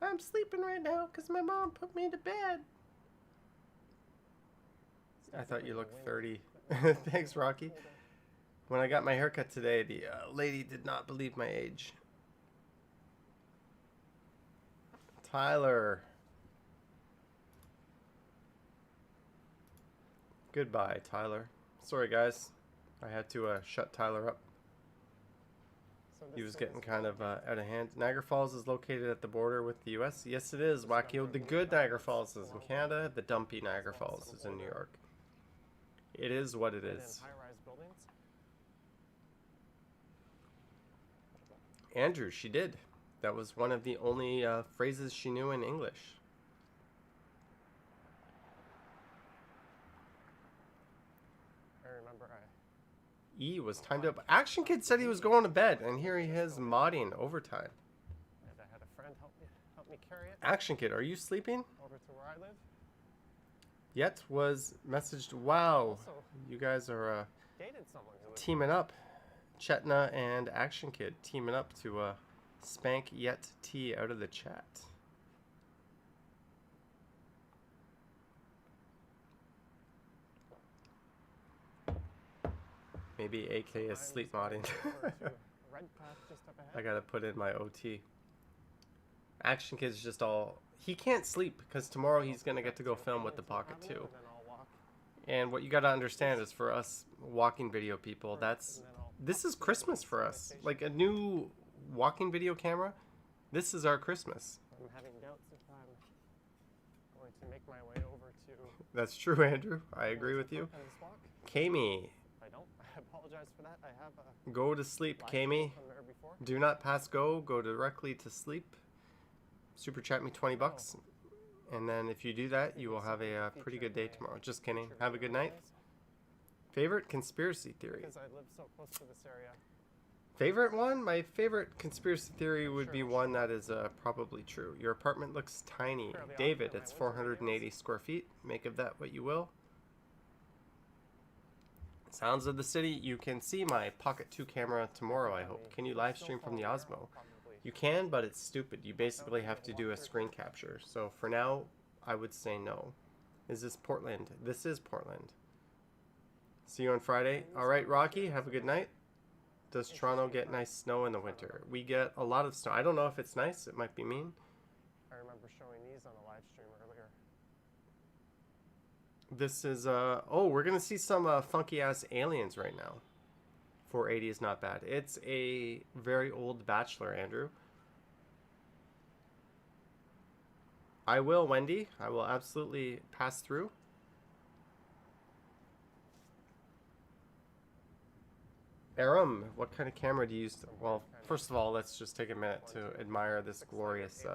I'm sleeping right now because my mom put me to bed. I thought you looked 30. Thanks, Rocky. When I got my haircut today, the lady did not believe my age. Tyler. Goodbye, Tyler. Sorry, guys. I had to shut Tyler up. He was getting kind of out of hand. Niagara Falls is located at the border with the U.S. Yes, it is, Wackio. The good Niagara Falls is in Canada. The dumpy Niagara Falls is in New York. It is what it is. Andrew, she did. That was one of the only phrases she knew in English. I remember E was timed up. Action Kid said he was going to bed, and here he is modding overtime. and I had a friend help me carry it Action Kid, are you sleeping? over to where I live. Yet was messaged. Wow, Also, you guys are dated someone who was teaming up. Chetna and Action Kid teaming up to spank Yet T out of the chat. Maybe AK is sleep modding. red path just up ahead. I gotta put in my OT. Action Kid's just all... He can't sleep because tomorrow he's gonna get to go film with the Pocket 2. And then I'll walk. And what you gotta understand is for us walking video people, this is Christmas for us. Like a new walking video camera, this is our Christmas. I'm having doubts if I'm going to make my way over to That's true, Andrew. I agree with you. this walk. Kami, If I don't, I apologize for that. I have a go to sleep, live Kami. from there before. Do not pass go. Go directly to sleep. Super chat me 20 bucks. And then if you do that, you will have a pretty good day tomorrow. Just kidding. Have a good night. Favorite conspiracy theory? Because I live so close to this area. Favorite one? My favorite conspiracy theory would be one that is probably true. Your apartment looks tiny. David, it's 480 square feet. Make of that what you will. Sounds of the city. You can see my Pocket 2 camera tomorrow, I hope. Can you live stream from the Osmo? You can, but it's stupid. You basically have to do a screen capture. So for now, I would say no. Is this Portland? This is Portland. See you on Friday. All right, Rocky, have a good night. Does Toronto get nice snow in the winter? We get a lot of snow. I don't know if it's nice. It might be mean. I remember showing these on a live stream earlier. This is, oh, we're going to see some funky-ass aliens right now. 480 is not bad. It's a very old Bachelor, Andrew. I will, Wendy. I will absolutely pass through. Aram, what kind of camera do you use? Well, first of all, let's just take a minute to admire this glorious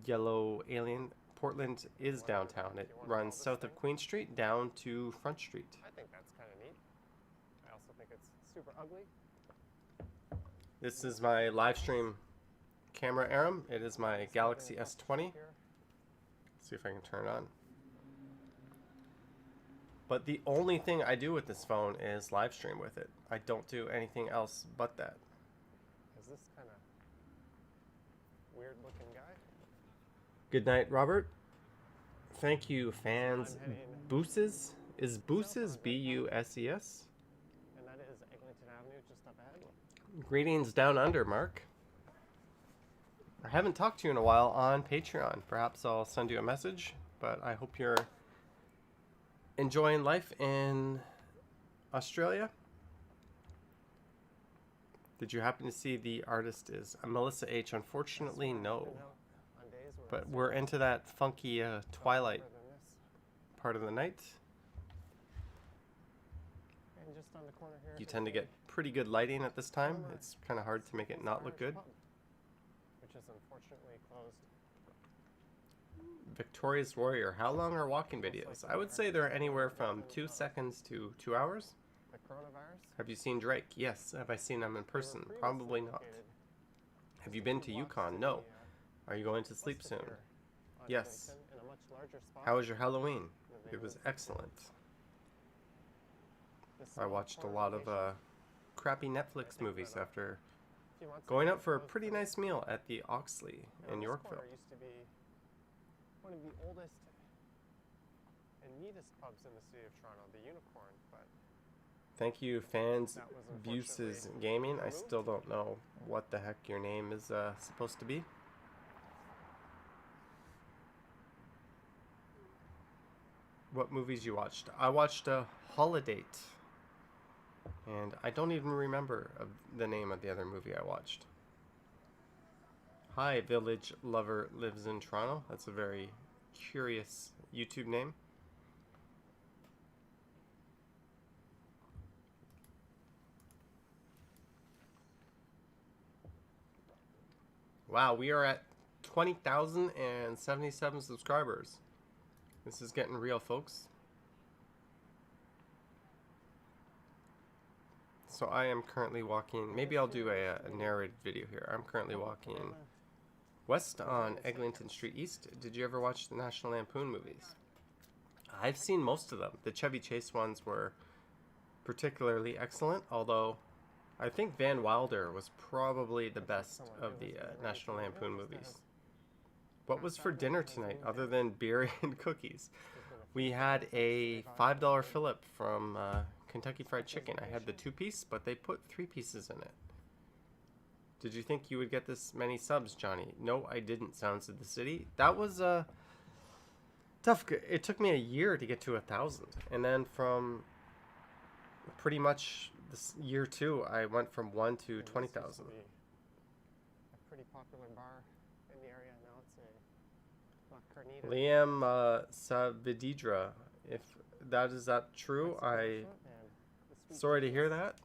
yellow alien. Portland is downtown. It runs south of Queen Street down to Front Street. I think that's kind of neat. I also think it's super ugly. This is my live stream camera, Aram. It is my Galaxy S20. Here. See if I can turn it on. But the only thing I do with this phone is live stream with it. I don't do anything else but that. Is this kind of weird looking guy? Good night, Robert. Thank you, fans. Booses? Is Booses B-U-S-E-S? And that is Eglinton Avenue just up ahead. Greetings down under, Mark. I haven't talked to you in a while on Patreon. Perhaps I'll send you a message, but I hope you're enjoying life in Australia. Did you happen to see the artist is Melissa H? Unfortunately, no. But we're into that funky twilight part of the night. And just on the corner here, You tend to get pretty good lighting at this time. It's kind of hard to make it not look good. which is unfortunately closed. Victorious Warrior. How long are walking videos? I would say they're anywhere from 2 seconds to 2 hours. The coronavirus? Have you seen Drake? Yes. Have I seen him in person? Probably not. Have you been to Yukon? No. Are you going to sleep soon? Yes. How was your Halloween? It was excellent. I watched a lot of crappy Netflix movies after going out for a pretty nice meal at the Oxley in Yorkville. one of the oldest and neatest pubs in the city of Toronto, the Unicorn, but Thank you, fans. that was Buses unfortunately Gaming. I removed. still don't know what the heck your name is supposed to be. What movies you watched? I watched Holiday, and I don't even remember the name of the other movie I watched. Hi, Village Lover Lives in Toronto. That's a very curious YouTube name. Wow, we are at 20,077 subscribers. This is getting real, folks. So I am currently walking, maybe I'll do a narrated video here. I'm currently walking west on Eglinton Street East. Did you ever watch the National Lampoon movies? I've seen most of them. The Chevy Chase ones were particularly excellent, although I think Van Wilder was probably the best of the National Lampoon movies. What was for dinner tonight other than beer and cookies? We had a $5 Phillip from Kentucky Fried Chicken. I had the 2-piece, but they put 3 pieces in it. Did you think you would get this many subs, Johnny? No, I didn't, Sounds of the City. That was tough. It took me a year to get to 1,000. And then from pretty much this year 2, I went from 1 to 20,000. A pretty popular bar in the area now. It's a Liam Savididra, if that is that true, sorry to hear that.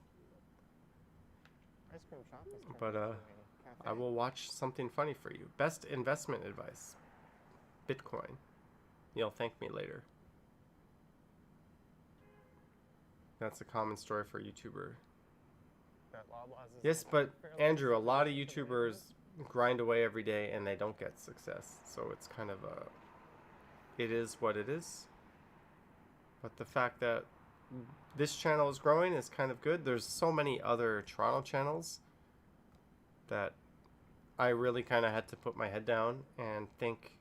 Ice cream shop is But I will watch something funny for you. Best investment advice. Bitcoin. You'll thank me later. That's a common story for a YouTuber. Yes, but Andrew, a lot of YouTubers grind away every day and they don't get success. So it's kind of it is what it is. But the fact that this channel is growing is kind of good. There's so many other Toronto channels that I really kind of had to put my head down and think,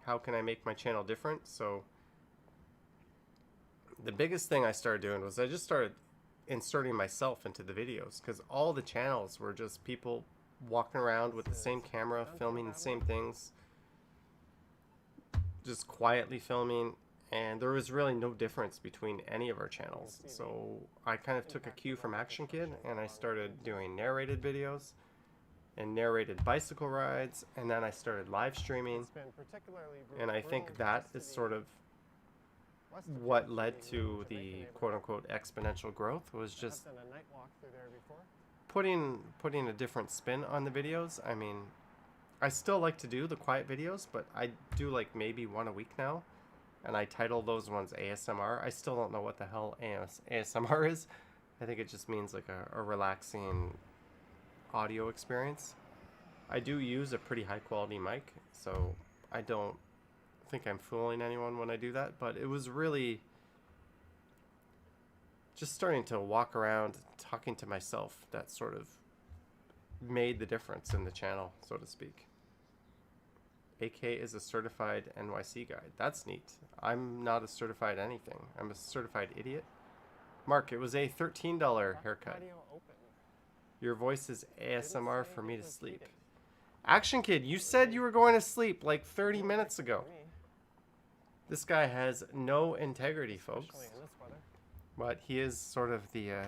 how can I make my channel different? So the biggest thing I started doing was I just started inserting myself into the videos, because all the channels were just people walking around with the same camera, filming the same things, just quietly filming, and there was really no difference between any of our channels. So I kind of took a cue from Action Kid and I started doing narrated videos and narrated bicycle rides, and then I started live streaming, and I think that is sort of what led to the quote-unquote exponential growth, was just putting a different spin on the videos. I mean, I still like to do the quiet videos, but I do like maybe one a week now, and I title those ones ASMR. I still don't know what the hell ASMR is. I think it just means like a relaxing audio experience. I do use a pretty high quality mic, so I don't think I'm fooling anyone when I do that, but it was really just starting to walk around talking to myself that sort of made the difference in the channel, so to speak. AK is a certified NYC guide. That's neat. I'm not a certified anything. I'm a certified idiot. Mark, it was a $13 haircut. Your voice is ASMR for me to sleep. Action Kid, you said you were going to sleep like 30 minutes ago. This guy has no integrity, folks. But he is sort of the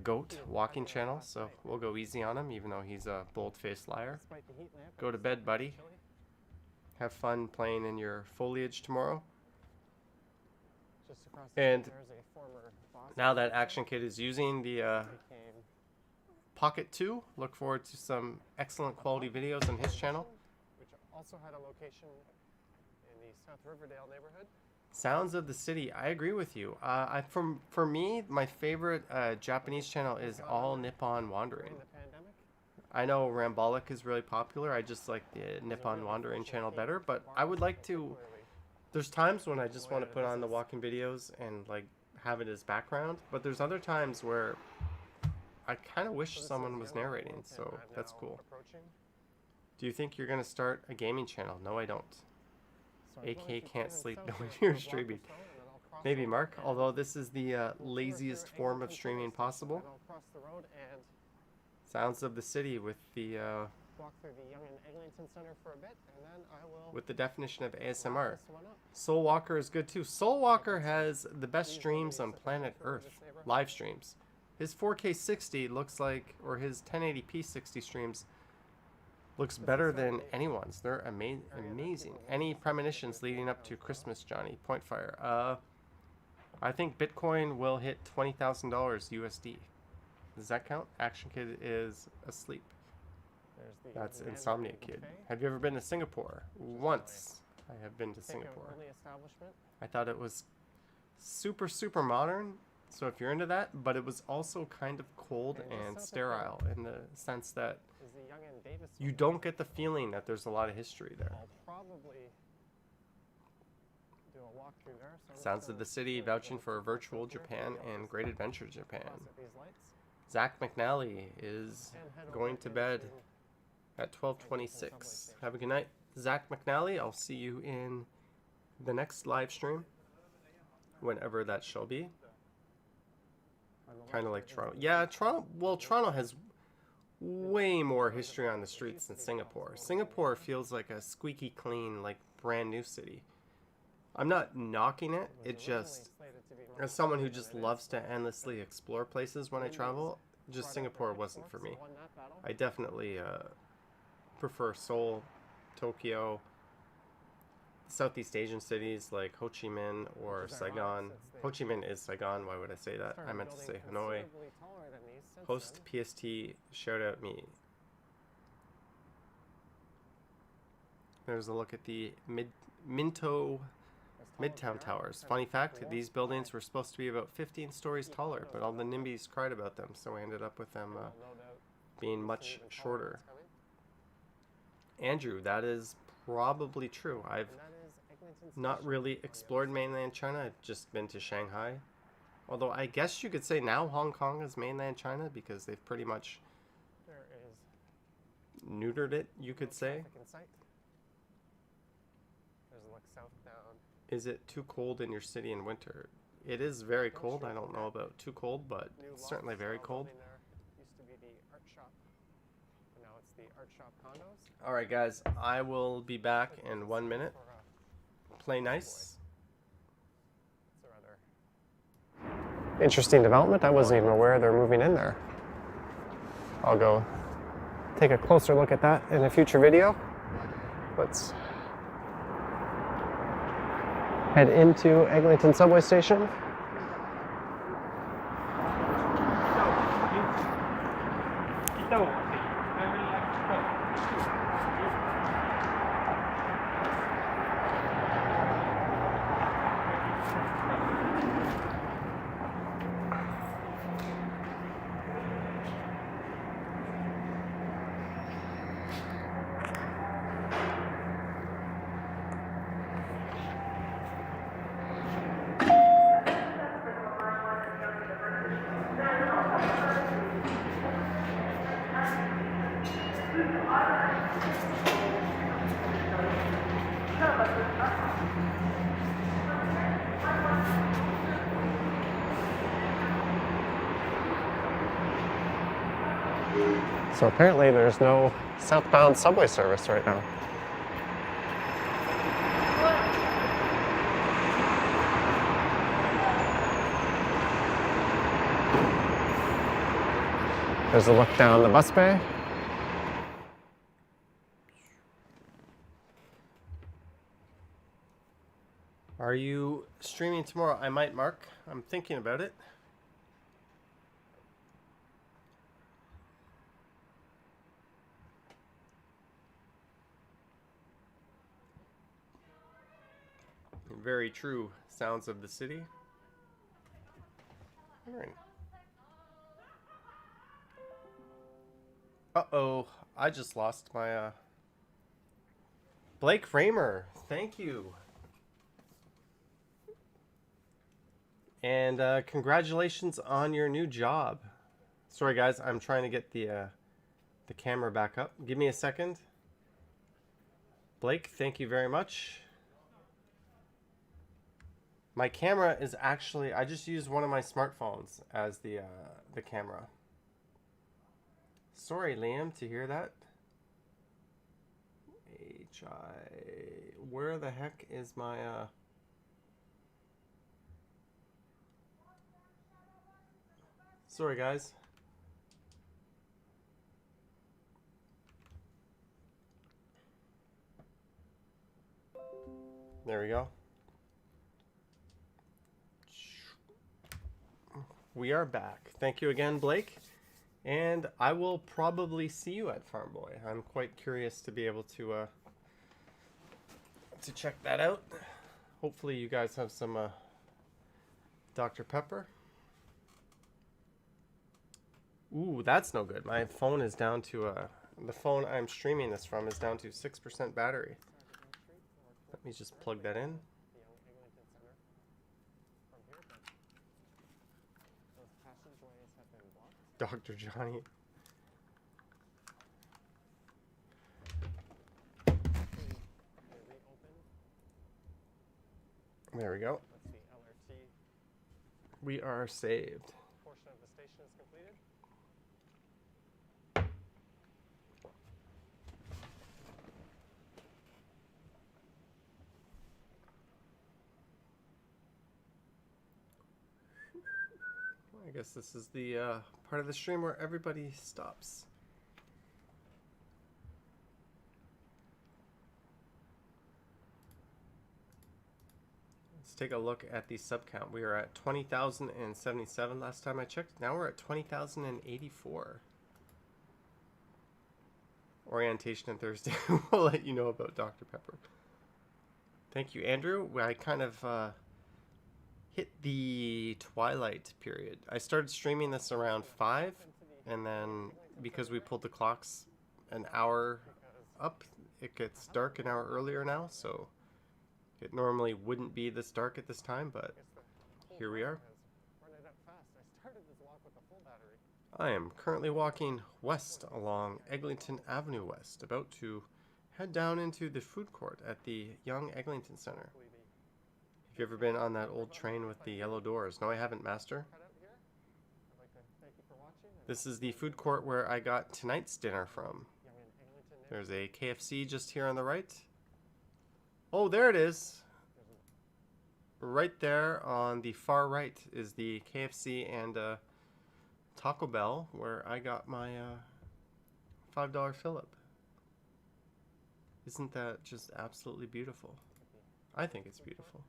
GOAT walking channel, so we'll go easy on him, even though he's a bold-faced liar. Go to bed, buddy. Have fun playing in your foliage tomorrow. And now that Action Kid is using the Pocket 2, look forward to some excellent quality videos on his channel. Which also had a location in the South Riverdale neighborhood. Sounds of the City. I agree with you. For me, my favorite Japanese channel is All Nippon Wandering. I know Rambolic is really popular. I just like the Nippon Wandering channel better, but I would like to... There's times when I just want to put on the walking videos and like have it as background, but there's other times where I kind of wish someone was narrating, so that's cool. Do you think you're going to start a gaming channel? No, I don't. AK can't sleep knowing you're streaming. Maybe, Mark, although this is the laziest form of streaming possible. Sounds of the city with the walk through the Young and Eglinton Center for a bit, and then I will with the definition of ASMR. Soul Walker is good too. Soul Walker has the best streams on planet Earth, live streams. His 4K 60 looks like, or his 1080p 60 streams looks better than anyone's. They're amazing. Any premonitions leading up to Christmas, Johnny? Pointfire. I think Bitcoin will hit $20,000 USD. Does that count? Action Kid is asleep. That's Insomnia Kid. Have you ever been to Singapore? Once. I have been to Singapore. I thought it was super, super modern. So if you're into that, but it was also kind of cold and sterile in the sense that you don't get the feeling that there's a lot of history there. Sounds of the City vouching for virtual Japan and Great Adventure Japan. Zach McNally is going to bed at 12:26. Have a good night, Zach McNally. I'll see you in the next live stream, whenever that shall be. Kind of like Toronto. Yeah, Toronto. Well, Toronto has way more history on the streets than Singapore. Singapore feels like a squeaky clean, like brand new city. I'm not knocking it. It just, as someone who just loves to endlessly explore places when I travel, just Singapore wasn't for me. I definitely prefer Seoul, Tokyo, Southeast Asian cities like Ho Chi Minh or Saigon. Ho Chi Minh is Saigon, why would I say that? I meant to say Hanoi. Host PST, shout out me. There's a look at the Minto Midtown Towers. Funny fact, these buildings were supposed to be about 15 stories taller, but all the NIMBYs cried about them, so I ended up with them being much shorter. Andrew, that is probably true. I've not really explored mainland China. I've just been to Shanghai. Although I guess you could say now Hong Kong is mainland China because they've pretty much neutered it, you could say. Is it too cold in your city in winter? It is very cold. I don't know about too cold, but it's certainly very cold. Alright guys, I will be back in 1 minute. Play nice. Interesting development. I wasn't even aware they're moving in there. I'll go take a closer look at that in a future video. Let's head into Eglinton subway station. So apparently there's no southbound subway service right now. There's a look down the bus bay. Are you streaming tomorrow? I might, Mark. I'm thinking about it. Very true. Sounds of the City. All right. Uh-oh. I just lost my, Blake Raymer. Thank you. And congratulations on your new job. Sorry, guys. I'm trying to get the camera back up. Give me a second. Blake, thank you very much. My camera is actually, I just use one of my smartphones as the camera. Sorry, Liam, to hear that. Where the heck is my Sorry, guys. There we go. We are back. Thank you again, Blake. And I will probably see you at Farm Boy. I'm quite curious to be able to check that out. Hopefully you guys have some Dr. Pepper. Ooh, that's no good. My phone is down to the phone I'm streaming this from is down to 6% battery. Let me just plug that in. Dr. Johnny. There we go. We are saved. Portion of the station is completed. I guess this is the part of the stream where everybody stops. Let's take a look at the sub count. We are at 20,077 last time I checked. Now we're at 20,084. Orientation on Thursday. We'll let you know about Dr. Pepper. Thank you, Andrew. I kind of hit the twilight period. I started streaming this around 5, and then because we pulled the clocks an hour up, it gets dark an hour earlier now, so it normally wouldn't be this dark at this time, but here we are. I am currently walking west along Eglinton Avenue West, about to head down into the food court at the Young Eglinton Center. Have you ever been on that old train with the yellow doors? No, I haven't, Master. This is the food court where I got tonight's dinner from. There's a KFC just here on the right. Oh, there it is. Right there on the far right is the KFC and Taco Bell, where I got my $5 fill-up. Isn't that just absolutely beautiful? I think it's beautiful.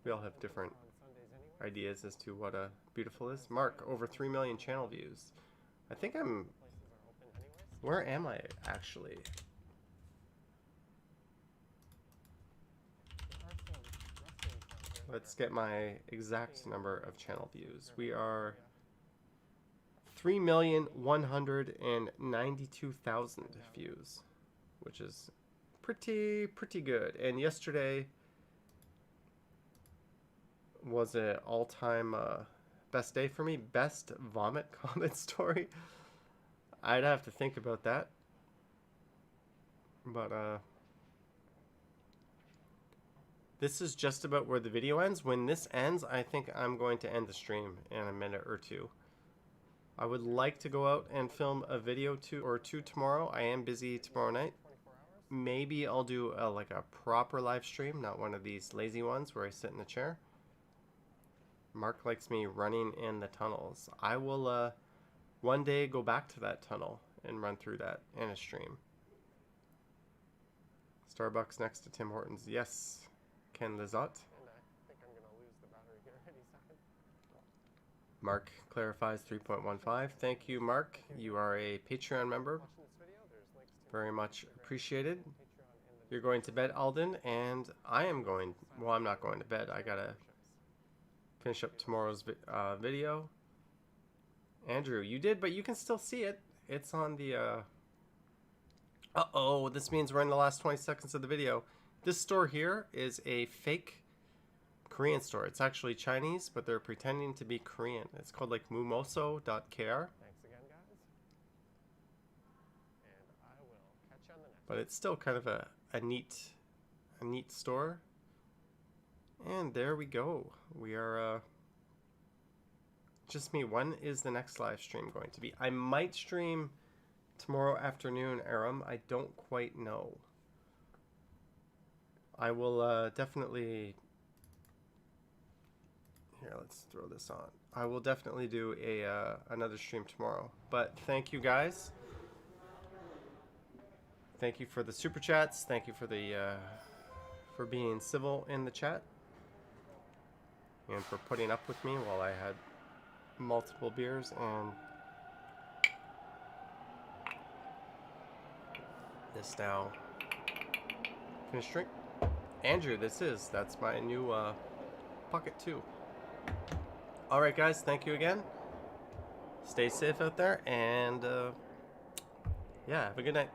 We all have different ideas as to what beautiful is. Mark, over 3 million channel views. I think I'm... Where am I, actually? Let's get my exact number of channel views. We are 3,192,000 views, which is pretty good. And yesterday was an all-time best day for me. Best vomit comment story. I'd have to think about that. But this is just about where the video ends. When this ends, I think I'm going to end the stream in a minute or two. I would like to go out and film a video or two tomorrow. I am busy tomorrow night. Maybe I'll do like a proper live stream, not one of these lazy ones where I sit in the chair. Mark likes me running in the tunnels. I will one day go back to that tunnel and run through that in a stream. Starbucks next to Tim Hortons. Yes, Ken Lizotte. Mark clarifies 3.15. Thank you, Mark. You are a Patreon member. Very much appreciated. You're going to bed, Alden, and I am going... Well, I'm not going to bed. I gotta finish up tomorrow's video. Andrew, you did, but you can still see it. It's on the... Uh-oh, this means we're in the last 20 seconds of the video. This store here is a fake Korean store. It's actually Chinese, but they're pretending to be Korean. It's called like mumoso.kr. Thanks again, guys. And I will catch you on the next. But it's still kind of a neat store. And there we go. We are just me. When is the next live stream going to be? I might stream tomorrow afternoon, Aram. I don't quite know. I will definitely... Here, let's throw this on. I will definitely do another stream tomorrow. But thank you guys. Thank you for the super chats. Thank you for the for being civil in the chat, and for putting up with me while I had multiple beers and this now finished drink. Andrew, that's my new pocket too. All right, guys, thank you again. Stay safe out there, and yeah, have a good night.